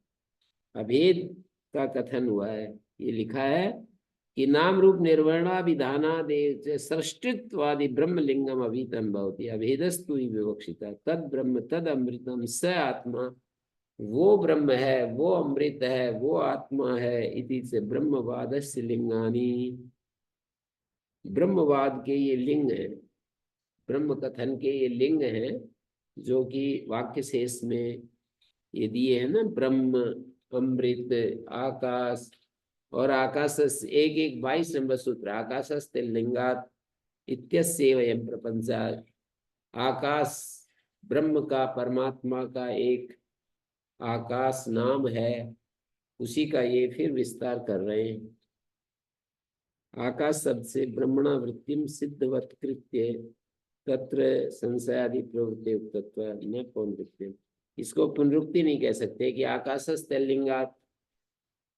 अभेद का कथन हुआ है। ये लिखा है कि नाम रूप निर्वहणाभिधानादेव सृष्टित्वादि ब्रह्मलिंगम अभीतम भवति अभेदस्तु ही विवक्षिता। तद ब्रह्म तद अमृतम स आत्मा, वो ब्रह्म है, वो अमृत है, वो आत्मा है। इति से ब्रह्मवादस्य लिंगानी, ब्रह्मवाद के ये लिंग हैं, ब्रह्म कथन के ये लिंग हैं, जो कि वाक्य शेष में ये दिए हैं ना, ब्रह्म, अमृत, आकाश। और आकाश एक एक 22 नंबर सूत्र, आकाशस्ते लिंगात इत्यस्येवयं प्रपंचात्। आकाश ब्रह्म का, परमात्मा का एक आकाश नाम है, उसी का ये फिर विस्तार कर रहे हैं। आकाश शब्द से ब्रह्मणा वृत्तिम सिद्धवत कृत्य तत्र संशयादि प्रवृत्ति उक्तत्व न पौनरुक्तिम। इसको पुनरुक्ति नहीं कह सकते कि आकाशस्ते लिंगात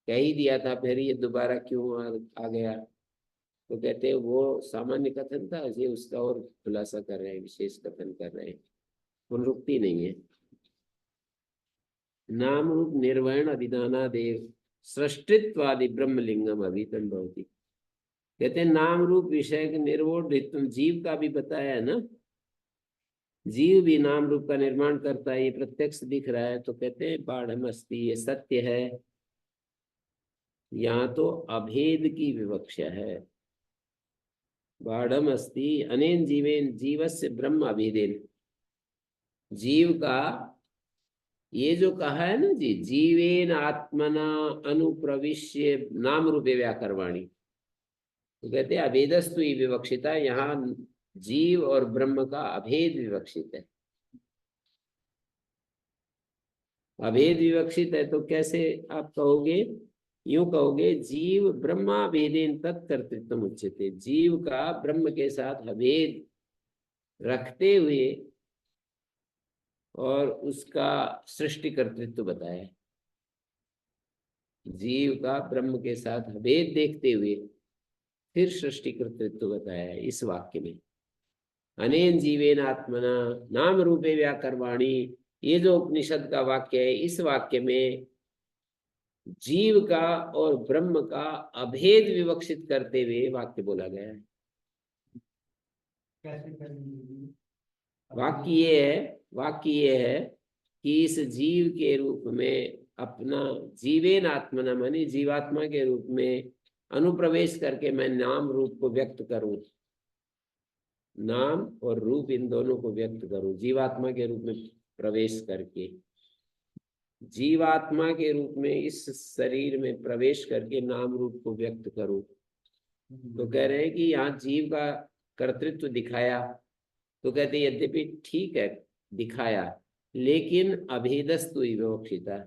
कह ही दिया था, फिर ये दोबारा क्यों आ गया। तो कहते हैं वो सामान्य कथन था, ये उसका और खुलासा कर रहे हैं, विशेष कथन कर रहे हैं, पुनरुक्ति नहीं है। नाम रूप निर्वहन अभिधानादेव सृष्टित्वादि ब्रह्मलिंगम अभितम भवति। कहते हैं नाम रूप विषय के निर्वोढृत्वम, जीव का भी बताया है ना, जीव भी नाम रूप का निर्माण करता है, ये प्रत्यक्ष दिख रहा है। तो कहते हैं बाढ़मस्ति, ये सत्य है। यहाँ तो अभेद की विवक्षा है। बाढ़म अस्ति अनेन जीवेन जीवस्य ब्रह्म अभेदेन, जीव का ये जो कहा है ना जी, जीवेन आत्मना अनुप्रविश्य नाम रूपे व्याकरवाणी, तो कहते हैं अभेदस्तु ही विवक्षिता। यहाँ जीव और ब्रह्म का अभेद विवक्षित है। अभेद विवक्षित है तो कैसे आप कहोगे, यूं कहोगे जीव ब्रह्मा भेदेन तत्कर्तृत्व उच्यते, जीव का ब्रह्म के साथ अभेद रखते हुए और उसका सृष्टि कर्तृत्व बताया। जीव का ब्रह्म के साथ अभेद देखते हुए फिर सृष्टि कर्तृत्व बताया है इस वाक्य में। अनेन जीवेन आत्मना नाम रूपे व्याकरवाणी, ये जो उपनिषद का वाक्य है, इस वाक्य में जीव का और ब्रह्म का अभेद विवक्षित करते हुए वाक्य बोला गया है। वाक्य ये है कि इस जीव के रूप में अपना जीवेन आत्मना मानी जीवात्मा के रूप में अनुप्रवेश करके मैं नाम रूप को व्यक्त करूं, नाम और रूप इन दोनों को व्यक्त करूं। जीवात्मा के रूप में प्रवेश करके, जीवात्मा के रूप में इस शरीर में प्रवेश करके नाम रूप को व्यक्त करूं। तो कह रहे हैं कि यहाँ जीव का कर्तृत्व दिखाया, तो कहते यद्यपि ठीक है दिखाया, लेकिन अभेदस्तु विवक्षिता,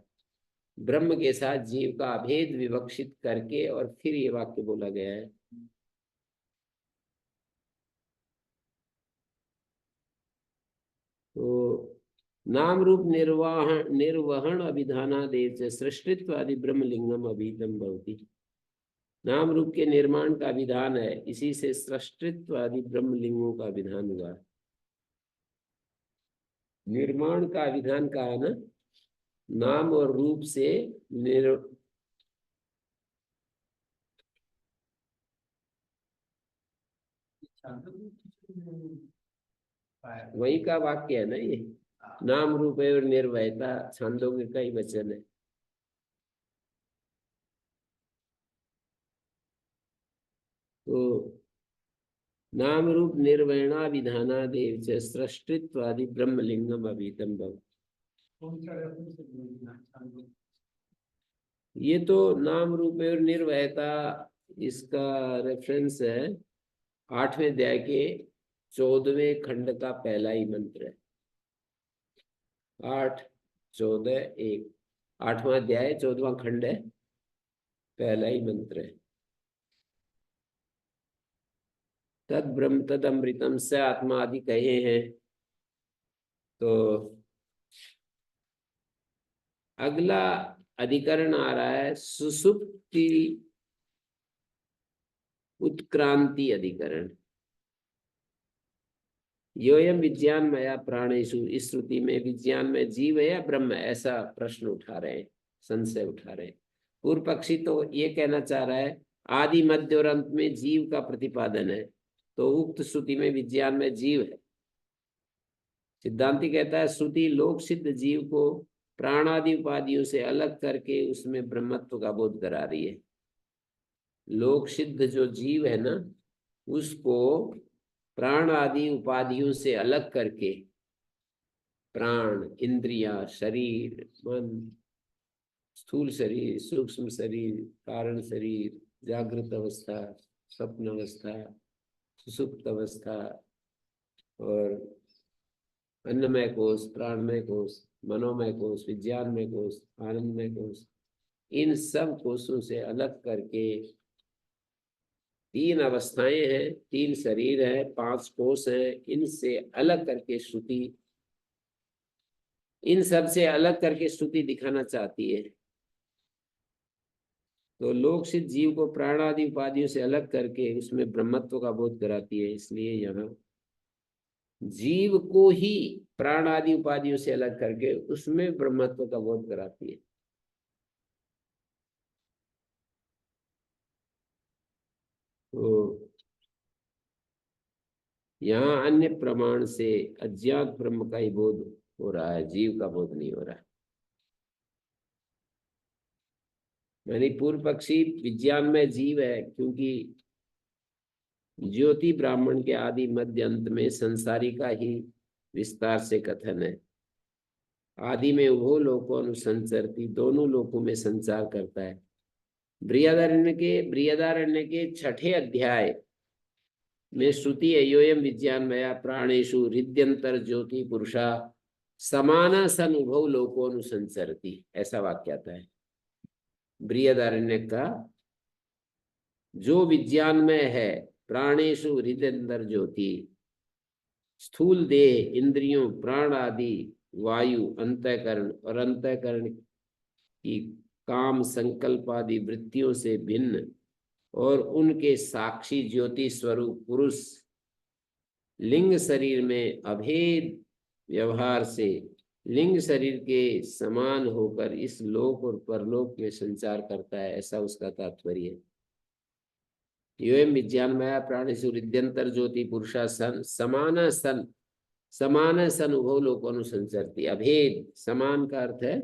ब्रह्म के साथ जीव का अभेद विवक्षित करके और फिर ये वाक्य बोला गया है। तो नाम रूप निर्वहन अभिधानादेव च सृष्टित्वादि ब्रह्मलिंगम अभिधम भवति। नाम रूप के निर्माण का विधान है, इसी से सृष्टित्व आदि ब्रह्मलिंगों का विधान हुआ। निर्माण का विधान कहा ना, नाम और रूप से वही का वाक्य है ना ये, नाम रूप है और निर्वयता, छांदोग्य का ही वचन है। तो नाम रूप निर्वयणा विधानादेव च सृष्टित्वादि ब्रह्मलिंगम अभितम भव। ये तो नाम रूप और निर्वयता, इसका रेफरेंस है 8वें अध्याय के 14वें खंड का पहला ही मंत्र है। 8, 14, 1, 8वां अध्याय 14वां खंड है, पहला ही मंत्र है। तद ब्रह्म तद अमृतम स आत्मा आदि कहे हैं। तो अगला अधिकरण आ रहा है सुसुप्ति उत्क्रांति अधिकरण। योयम विज्ञान मया प्राणेषु, इस श्रुति में विज्ञान में जीव है या ब्रह्म है, ऐसा प्रश्न उठा रहे हैं, संशय उठा रहे हैं। पूर्व पक्षी तो ये कहना चाह रहा है आदि मध्य और अंत में जीव का प्रतिपादन है, तो उक्त श्रुति में विज्ञान में जीव है। सिद्धांति कहता है श्रुति लोक सिद्ध जीव को प्राणादि उपाधियों से अलग करके उसमें ब्रह्मत्व का बोध करा रही है। लोक सिद्ध जो जीव है ना, उसको प्राण आदि उपाधियों से अलग करके, प्राण, इंद्रिया, शरीर, मन, स्थूल शरीर, सूक्ष्म शरीर, कारण शरीर, जागृत अवस्था, स्वप्न अवस्था, सुसुप्त अवस्था और अन्नमय कोश, प्राणमय कोश, मनोमय कोश, विज्ञानमय कोश, आनंदमय कोश, इन सब कोशों से अलग करके 3 अवस्थाएं हैं, 3 शरीर है, 5 कोश है, इनसे अलग करके श्रुति, इन सब से अलग करके श्रुति दिखाना चाहती है। तो लोक सिद्ध जीव को प्राण आदि उपाधियों से अलग करके उसमें ब्रह्मत्व का बोध कराती है। इसलिए यहाँ जीव को ही प्राण आदि उपाधियों से अलग करके उसमें ब्रह्मत्व का बोध कराती है। तो यहाँ अन्य प्रमाण से अज्ञात ब्रह्म का ही बोध हो रहा है, जीव का बोध नहीं हो रहा है। यानी पूर्व पक्षी विज्ञान में जीव है, क्योंकि ज्योति ब्राह्मण के आदि मध्य अंत में संसारी का ही विस्तार से कथन है। आदि में वो लोको अनुसंचरती, दोनों लोकों में संचार करता है। बृहदारण्य के 6ठे अध्याय में श्रुति है योयम विज्ञान मया प्राणेषु हृद्यंतर ज्योति पुरुषा समाना सन उभौ लोको अनुसंचरती, ऐसा वाक्य आता है बृहदारण्य का। जो विज्ञान में है प्राणेषु हृदयंतर ज्योति, स्थूल देह, इंद्रियों, प्राण आदि, वायु, अंतःकरण और अंतःकरण की काम संकल्प आदि वृत्तियों से भिन्न और उनके साक्षी ज्योति स्वरूप पुरुष लिंग शरीर में अभेद व्यवहार से लिंग शरीर के समान होकर इस लोक और परलोक में संचार करता है, ऐसा उसका तात्पर्य है। योयम विज्ञानमया प्राणेषु हृद्यंतर ज्योति पुरुषा सन समान सन उभौ लोको अनुसंचरती। अभेद, समान का अर्थ है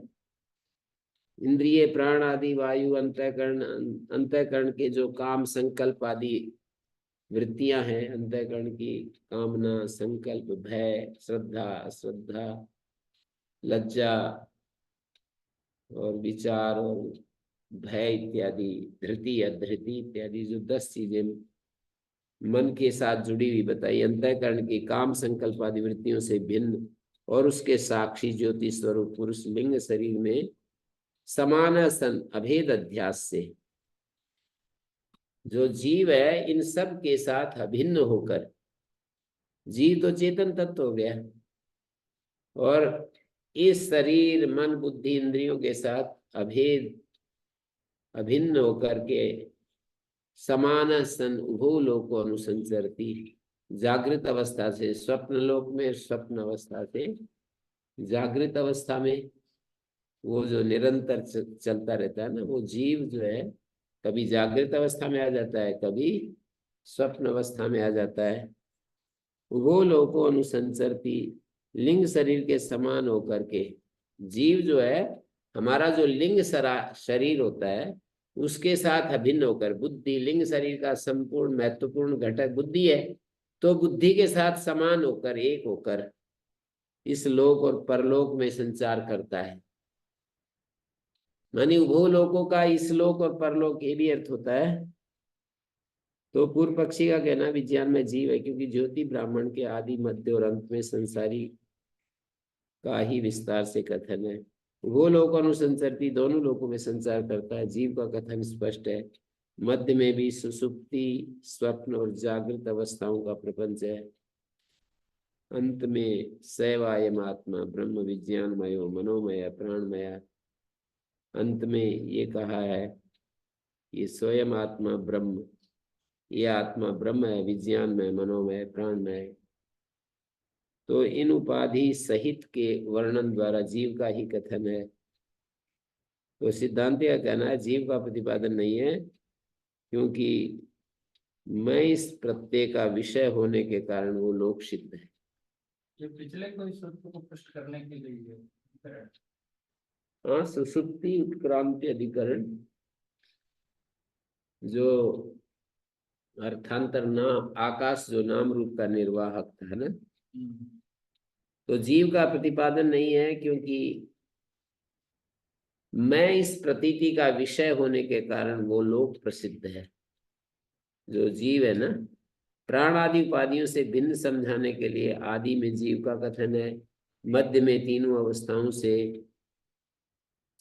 इंद्रिय, प्राण आदि, वायु, अंतःकरण के जो काम संकल्प आदि वृत्तियां हैं, अंतःकरण की कामना, संकल्प, भय, श्रद्धा, अश्रद्धा, लज्जा और विचार और भय इत्यादि, धृति, अधृति इत्यादि जो 10 चीजें मन के साथ जुड़ी हुई बताई, अंतःकरण की काम संकल्प आदि वृत्तियों से भिन्न और उसके साक्षी ज्योति स्वरूप पुरुष लिंग शरीर में समान सन अभेद अध्यास से जो जीव है इन सब के साथ अभिन्न होकर, जीव तो चेतन तत्व हो गया, और इस शरीर मन बुद्धि इंद्रियों के साथ अभेद अभिन्न होकर के समान सन उभो लोको अनुसंचरती, जागृत अवस्था से स्वप्न लोक में, स्वप्न अवस्था से जागृत अवस्था में, वो जो निरंतर चलता रहता है ना, वो जीव जो है कभी जागृत अवस्था में आ जाता है, कभी स्वप्न अवस्था में आ जाता है। वो लोको अनुसंचरती, लिंग शरीर के समान होकर के जीव जो है, हमारा जो लिंग शरीर होता है उसके साथ अभिन्न होकर, बुद्धि लिंग शरीर का संपूर्ण महत्वपूर्ण घटक बुद्धि है, तो बुद्धि के साथ समान होकर, एक होकर इस लोक और परलोक में संचार करता है। मानी उभो लोकों का इस लोक और परलोक ये भी अर्थ होता है। तो पूर्व पक्षी का कहना विज्ञान में जीव है, क्योंकि ज्योति ब्राह्मण के आदि मध्य और अंत में संसारी का ही विस्तार से कथन है। वो लोक अनुसंचरती, दोनों लोकों में संचार करता है, जीव का कथन स्पष्ट है। मध्य में भी सुसुप्ति, स्वप्न और जागृत अवस्थाओं का प्रपंच है। अंत में सैवायम आत्मा ब्रह्म विज्ञानमयो मनोमय प्राणमय, अंत में ये कहा है ये स्वयं आत्मा ब्रह्म, ये आत्मा ब्रह्म है, विज्ञानमय मनोमय प्राणमय। तो इन उपाधि सहित के वर्णन द्वारा जीव का ही कथन है। तो सिद्धांत का कहना है जीव का प्रतिपादन नहीं है, क्योंकि मैं इस प्रत्यय का विषय होने के कारण वो लोक सिद्ध है। ये पिछले कोई सूत्र को पुष्ट करने के लिए है। हाँ, सुसुप्ति उत्क्रांति अधिकरण, जो अर्थांतर नाम आकाश जो नाम रूप का निर्वाहक था ना, तो जीव का प्रतिपादन नहीं है, क्योंकि मैं इस प्रतीति का विषय होने के कारण वो लोक प्रसिद्ध है। जो जीव है ना, प्राण आदि उपाधियों से भिन्न समझाने के लिए आदि में जीव का कथन है, मध्य में तीनों अवस्थाओं से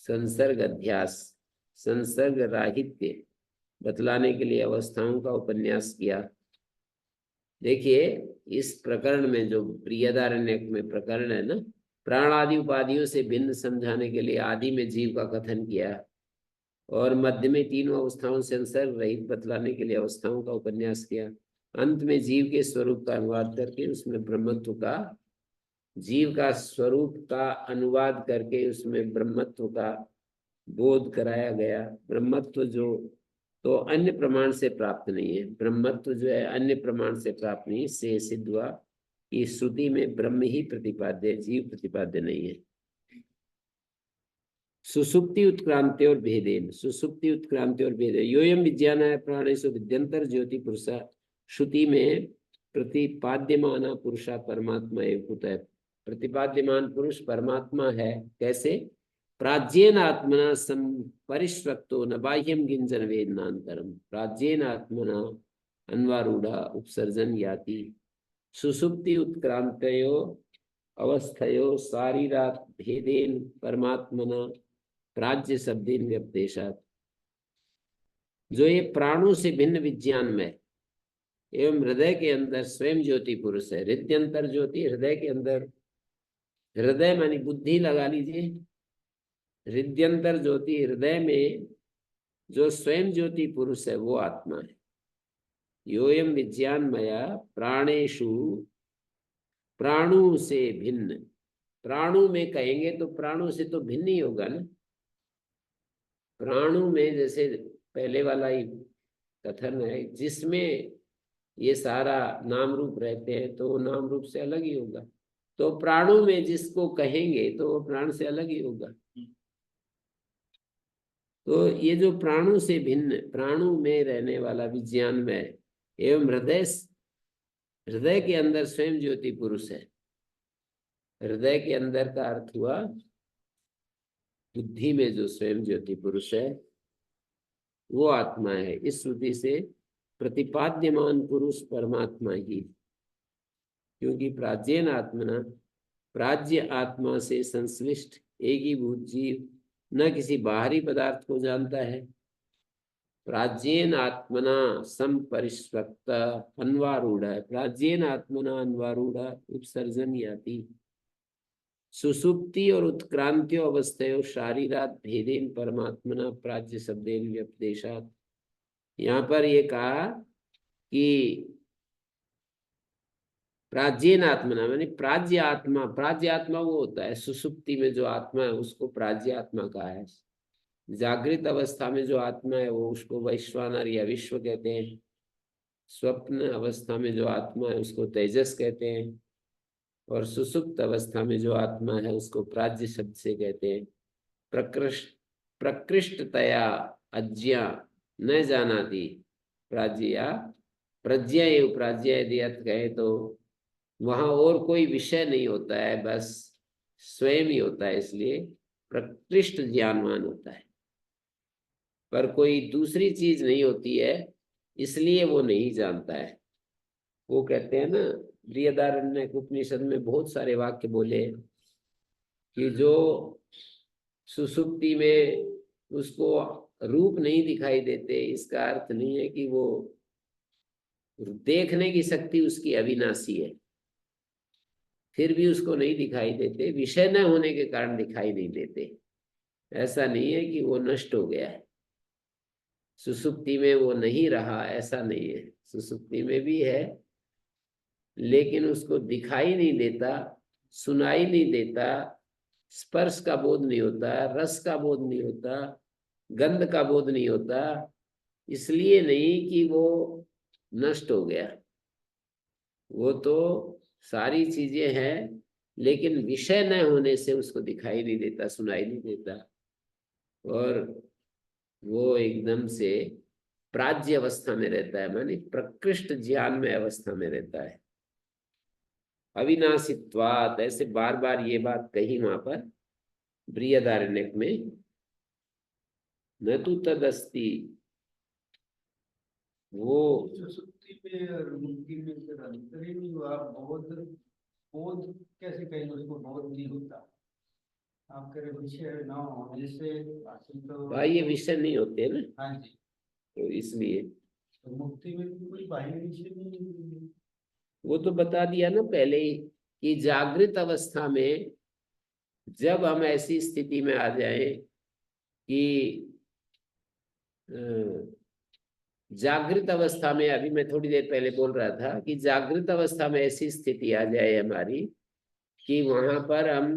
संसर्ग अध्यास, संसर्ग राहित्य बतलाने के लिए अवस्थाओं का उपन्यास किया। देखिए इस प्रकरण में जो बृहदारण्यक में प्रकरण है ना, प्राण आदि उपाधियों से भिन्न समझाने के लिए आदि में जीव का कथन किया, और मध्य में तीनों अवस्थाओं से संसर्ग रहित बतलाने के लिए अवस्थाओं का उपन्यास किया। अंत में जीव के स्वरूप का अनुवाद करके उसमें ब्रह्मत्व का, जीव का स्वरूप का अनुवाद करके उसमें ब्रह्मत्व का बोध कराया गया। ब्रह्मत्व जो तो अन्य प्रमाण से प्राप्त नहीं है, ब्रह्मत्व जो है अन्य प्रमाण से प्राप्त नहीं, से सिद्ध हुआ कि श्रुति में ब्रह्म ही प्रतिपाद्य, जीव प्रतिपाद्य नहीं है। सुसुप्ति उत्क्रांति और भेदेन, सुसुप्ति उत्क्रांति और भेद, योयम विज्ञान है प्राणेषु विद्यंतर ज्योति पुरुषा, श्रुति में प्रतिपाद्यमान पुरुषा परमात्मा एवं है। प्रतिपाद्यमान पुरुष परमात्मा है, कैसे? प्राज्येन आत्मना परिष्वक्तो न बाह्यम किंचन वेदनांतरम, प्राज्येन आत्मना अन्वारूढ़ा उपसर्जन याति, सुसुप्ति उत्क्रांतयो अवस्थयो शारीरात भेदेन परमात्मना प्राज्य शब्देन व्यपदेशात। जो ये प्राणों से भिन्न विज्ञान में एवं हृदय के अंदर स्वयं ज्योति पुरुष है, हृदयंतर ज्योति, हृदय के अंदर, हृदय मानी बुद्धि लगा लीजिए, हृदयंतर ज्योति, हृदय में जो स्वयं ज्योति पुरुष है वो आत्मा है। योयम विज्ञानमया प्राणेषु, प्राणों से भिन्न, प्राणों में कहेंगे तो प्राणों से तो भिन्न ही होगा ना। प्राणों में जैसे पहले वाला ही कथन है, जिसमें ये सारा नाम रूप रहते हैं तो वो नाम रूप से अलग ही होगा। तो प्राणों में जिसको कहेंगे तो वो प्राण से अलग ही होगा। तो ये जो प्राणों से भिन्न, प्राणों में रहने वाला विज्ञान में एवं हृदय, हृदय के अंदर स्वयं ज्योति पुरुष है। हृदय के अंदर का अर्थ हुआ बुद्धि में जो स्वयं ज्योति पुरुष है वो आत्मा है। इस श्रुति से प्रतिपाद्यमान पुरुष परमात्मा ही, क्योंकि प्राज्येन आत्मना, प्राज्य आत्मा से संश्लिष्ट एकीभूत जीव न किसी बाहरी पदार्थ को जानता है। प्राज्येन आत्मना संपरिष्वक्त अन्वारूढ़ है, प्राज्येन आत्मना अन्वारूढ़ उपसर्जन याति। सुसुप्ति और उत्क्रांतियों अवस्थयो शारीरात भेदेन परमात्मना प्राज्य शब्देन व्यपदेशात। यहाँ पर ये कहा कि प्राज्येन आत्मना माने प्राज्य आत्मा, प्राज्य आत्मा वो होता है सुसुप्ति में जो आत्मा है उसको प्राज्य आत्मा कहा है। जागृत अवस्था में जो आत्मा है वो उसको वैश्वानर या विश्व कहते हैं। स्वप्न अवस्था में जो आत्मा है उसको तेजस कहते हैं, और सुसुप्त अवस्था में जो आत्मा है उसको प्राज्य शब्द से कहते हैं। प्रकृष्टतया अज्ञा न जानाति प्राज्या प्रज्ञा एवं प्राज्ञा यदि अर्थ कहे तो वहां और कोई विषय नहीं होता है, बस स्वयं ही होता है, इसलिए प्रकृष्ट ज्ञानवान होता है। पर कोई दूसरी चीज नहीं होती है इसलिए वो नहीं जानता है। वो कहते हैं ना, बृहदारण्यक उपनिषद में बहुत सारे वाक्य बोले कि जो सुसुप्ति में उसको रूप नहीं दिखाई देते, इसका अर्थ नहीं है कि वो देखने की शक्ति उसकी अविनाशी है, फिर भी उसको नहीं दिखाई देते, विषय न होने के कारण दिखाई नहीं देते। ऐसा नहीं है कि वो नष्ट हो गया है, सुसुप्ति में वो नहीं रहा, ऐसा नहीं है। सुसुप्ति में भी है लेकिन उसको दिखाई नहीं देता, सुनाई नहीं देता, स्पर्श का बोध नहीं होता, रस का बोध नहीं होता, गंध का बोध नहीं होता। इसलिए नहीं कि वो नष्ट हो गया, वो तो सारी चीजें हैं लेकिन विषय न होने से उसको दिखाई नहीं देता, सुनाई नहीं देता, और वो एकदम से प्राज्य अवस्था में रहता है, माने प्रकृष्ट ज्ञान में अवस्था में रहता है। अविनाशित्वात्, ऐसे बार बार ये बात कही वहां पर बृहदारण्यक में। न तो तदस्ति, वो सुसुप्ति में और मुक्ति में फिर अंतर ही नहीं हुआ। बोध, बोध कैसे कहेंगे उसको, बोध नहीं होता। आप कह रहे विषय ना होने से तो भाई ये विषय नहीं होते ना, हाँ जी, तो इसलिए तो मुक्ति में भी कोई बाह्य विषय नहीं। वो तो बता दिया ना पहले ही कि जागृत अवस्था में जब हम ऐसी स्थिति में आ जाए कि जागृत अवस्था में, अभी मैं थोड़ी देर पहले बोल रहा था कि जागृत अवस्था में ऐसी स्थिति आ जाए हमारी कि वहां पर हम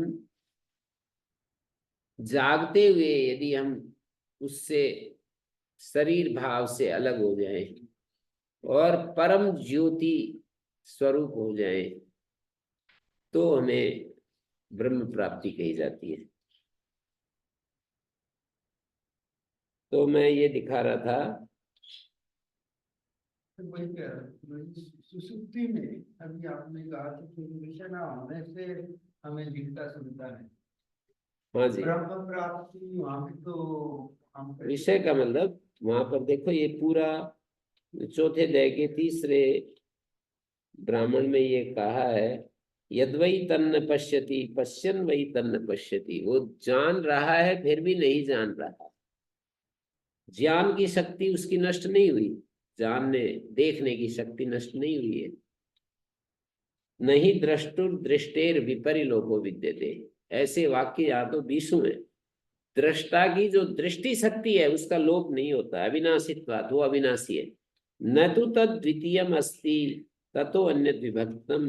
जागते हुए यदि हम उससे शरीर भाव से अलग हो जाए और परम ज्योति स्वरूप हो जाए तो हमें ब्रह्म प्राप्ति कही जाती है। तो मैं ये दिखा रहा था, वही कह रहा हूँ, सुसुप्ति में अभी आपने कहा कि विषय ना होने से हमें दिखता सुनता है। हाँ जी, ब्रह्म प्राप्ति वहां पे तो हम विषय का मतलब वहां पर देखो, ये पूरा चौथे अध्याय के तीसरे ब्राह्मण में ये कहा है, यद्वै तन्न पश्यति पश्यन् वै तन्न पश्यति। वो जान रहा है फिर भी नहीं जान रहा। ज्ञान की शक्ति उसकी नष्ट नहीं हुई, जानने देखने की शक्ति नष्ट नहीं हुई है। नहीं द्रष्टुर दृष्टेर विपरिलोको विद्यते, ऐसे वाक्य यहाँ तो 20 है। दृष्टा की जो दृष्टि शक्ति है उसका लोप नहीं होता, अविनाशित्वात्, वो अविनाशी है। न तो तद द्वितीयम अस्ति ततो अन्य विभक्तम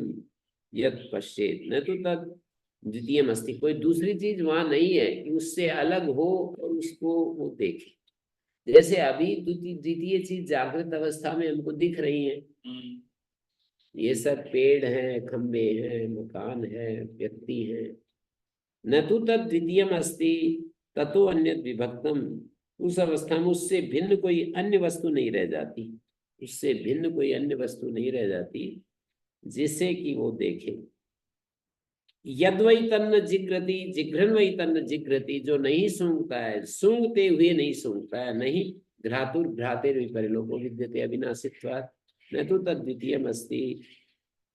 यद पश्चेत, न तो तद द्वितीयम अस्ति, कोई दूसरी चीज वहां नहीं है कि उससे अलग हो और उसको वो देखे। जैसे अभी द्वितीय चीज जागृत अवस्था में हमको दिख रही है, ये सब पेड़ हैं, खंबे हैं, मकान है, व्यक्ति है। न तो तद द्वितीयम अस्ति ततो अन्य विभक्तम, उस अवस्था में उससे भिन्न कोई अन्य वस्तु नहीं रह जाती, उससे भिन्न कोई अन्य वस्तु नहीं रह जाती जिससे कि वो देखे। यद्वै तन्न जिग्रति जिघ्रन वै तन्न जिग्रति, जो नहीं सूंघता है सूंघते हुए नहीं सूंघता है। नहीं घ्रातुर घ्रातेर विपरिलोको विद्यते अविनाशित्वात्, न तो तद्वितीयम अस्ति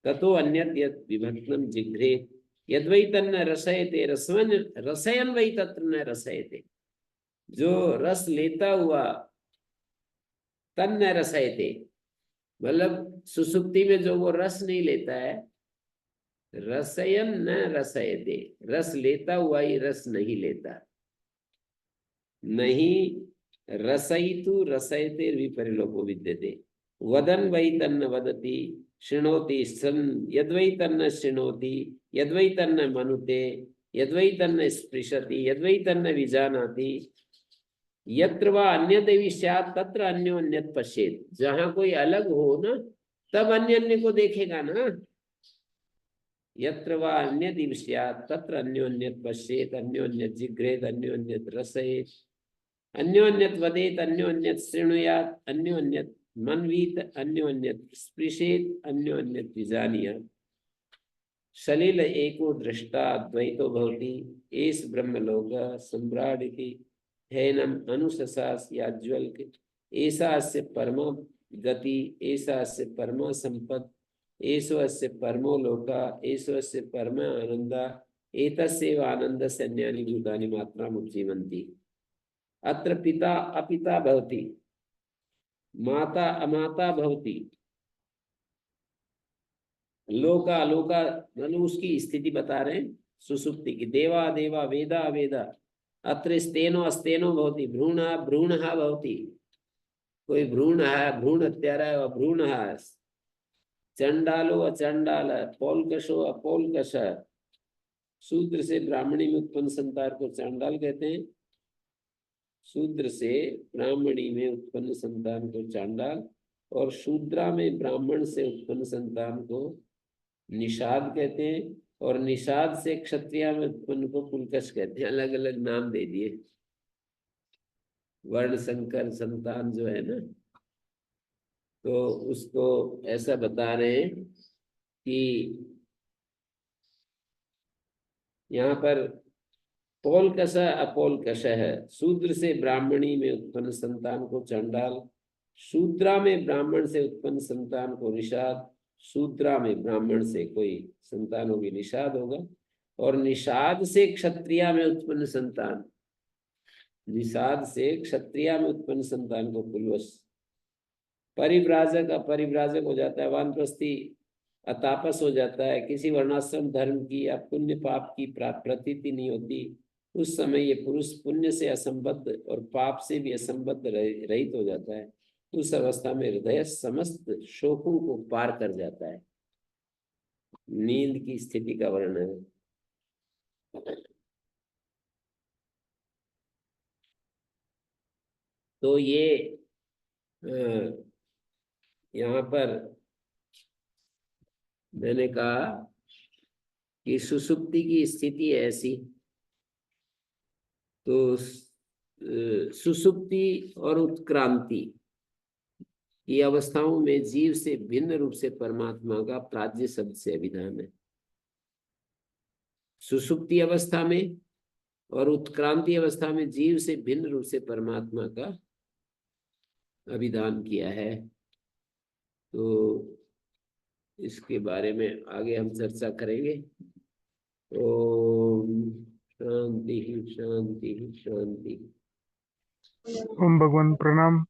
ततो अन्यत् यत् विभक्तम जिघ्रे। यद्वै तन्न रसयते रसवन रसयन वै तत्र न रसयते, जो रस लेता हुआ तन्न रसयते, मतलब सुसुप्ति में जो वो रस नहीं लेता है, रसयन न रसयते, रस लेता हुआ ही रस नहीं लेता, नहीं रसयितु रसयते विपरिलोपो विद्यते, वदन वै तन्न वदति, शृणोति सन यद्वै तन्न शृणोति, यद्वै तन्न मनुते, यद्वै तन्न स्पृशति, यद्वै तन्न विजानाति, यत्र वा अन्यदेवी स्यात् तत्र अन्योन्यत पश्येत, जहां कोई अलग हो ना तब अन्य अन्य को देखेगा ना, यत्र वा अन्यदेवी स्यात् तत्र अन्योन्यत पश्येत, अन्योन्यत जिघ्रेत, अन्योन्यत रसयेत, अन्योन्यत वदेत, अन्योन्यत शृणुयात, अन्योन्यत मन्वीत, अन्योन्यत स्पृशेत, अन्योन्यत विजानीयात्, सलिल एको दृष्टा द्वैतो भवति, एष ब्रह्मलोक सम्राट इति हैनम अनुशशास याज्वल्क, ऐसा अस्य परम गति, ऐसा अस्य परम संपद, ऐसो अस्य परमो लोका, ऐसो अस्य परम आनंदा, एतस्यैव आनन्दस्य अन्यानि भूतानि मात्राम् उपजीवन्ति। अत्र पिता अपिता भवति, माता अमाता भवति, लोका लोका, मतलब उसकी स्थिति बता रहे हैं सुसुप्ति की। देवा देवा, वेदा वेदा, अत्र स्तेनो अस्तेनो भवति, भ्रूण भ्रूण भवति, कोई भ्रूण है, भ्रूण हत्यारा है, भ्रूण है, चंडालो अचंडाल, पौलकशो अपौलकश, शूद्र से ब्राह्मणी में उत्पन्न संतान को चांडाल कहते हैं, शूद्र से ब्राह्मणी में उत्पन्न संतान को चांडाल, और शूद्रा में ब्राह्मण से उत्पन्न संतान को निषाद कहते हैं, और निषाद से क्षत्रिय में उत्पन्न को पुलकश कहते हैं। अलग अलग नाम दे दिए। वर्ण संकर संतान जो है ना, तो उसको ऐसा बता रहे हैं कि यहाँ पर पौलकश अपौलकश है, शूद्र से ब्राह्मणी में उत्पन्न संतान को चंडाल, शूद्रा में ब्राह्मण से उत्पन्न संतान को निषाद, शूद्रा में ब्राह्मण से कोई संतान होगी निषाद होगा, और निषाद से क्षत्रिय में उत्पन्न संतान, निषाद से क्षत्रिय में उत्पन्न संतान को पुलवश, परिव्राजक अपरिव्राजक हो जाता है, वानप्रस्थी अतापस हो जाता है, किसी वर्णाश्रम धर्म की या पुण्य पाप की प्रतीति नहीं होती, उस समय ये पुरुष पुण्य से असंबद्ध और पाप से भी असंबद्ध रहित हो जाता है। उस अवस्था में हृदय समस्त शोकों को पार कर जाता है। नींद की स्थिति का वर्णन है। तो ये यहाँ पर मैंने कहा कि सुसुप्ति की स्थिति ऐसी, तो सुसुप्ति और उत्क्रांति की अवस्थाओं में जीव से भिन्न रूप से परमात्मा का प्राज्य शब्द से अभिधान है। सुसुप्ति अवस्था में और उत्क्रांति अवस्था में जीव से भिन्न रूप से परमात्मा का अभिधान किया है। तो इसके बारे में आगे हम चर्चा करेंगे। ओम शांति शांति शांति। ओम भगवान प्रणाम।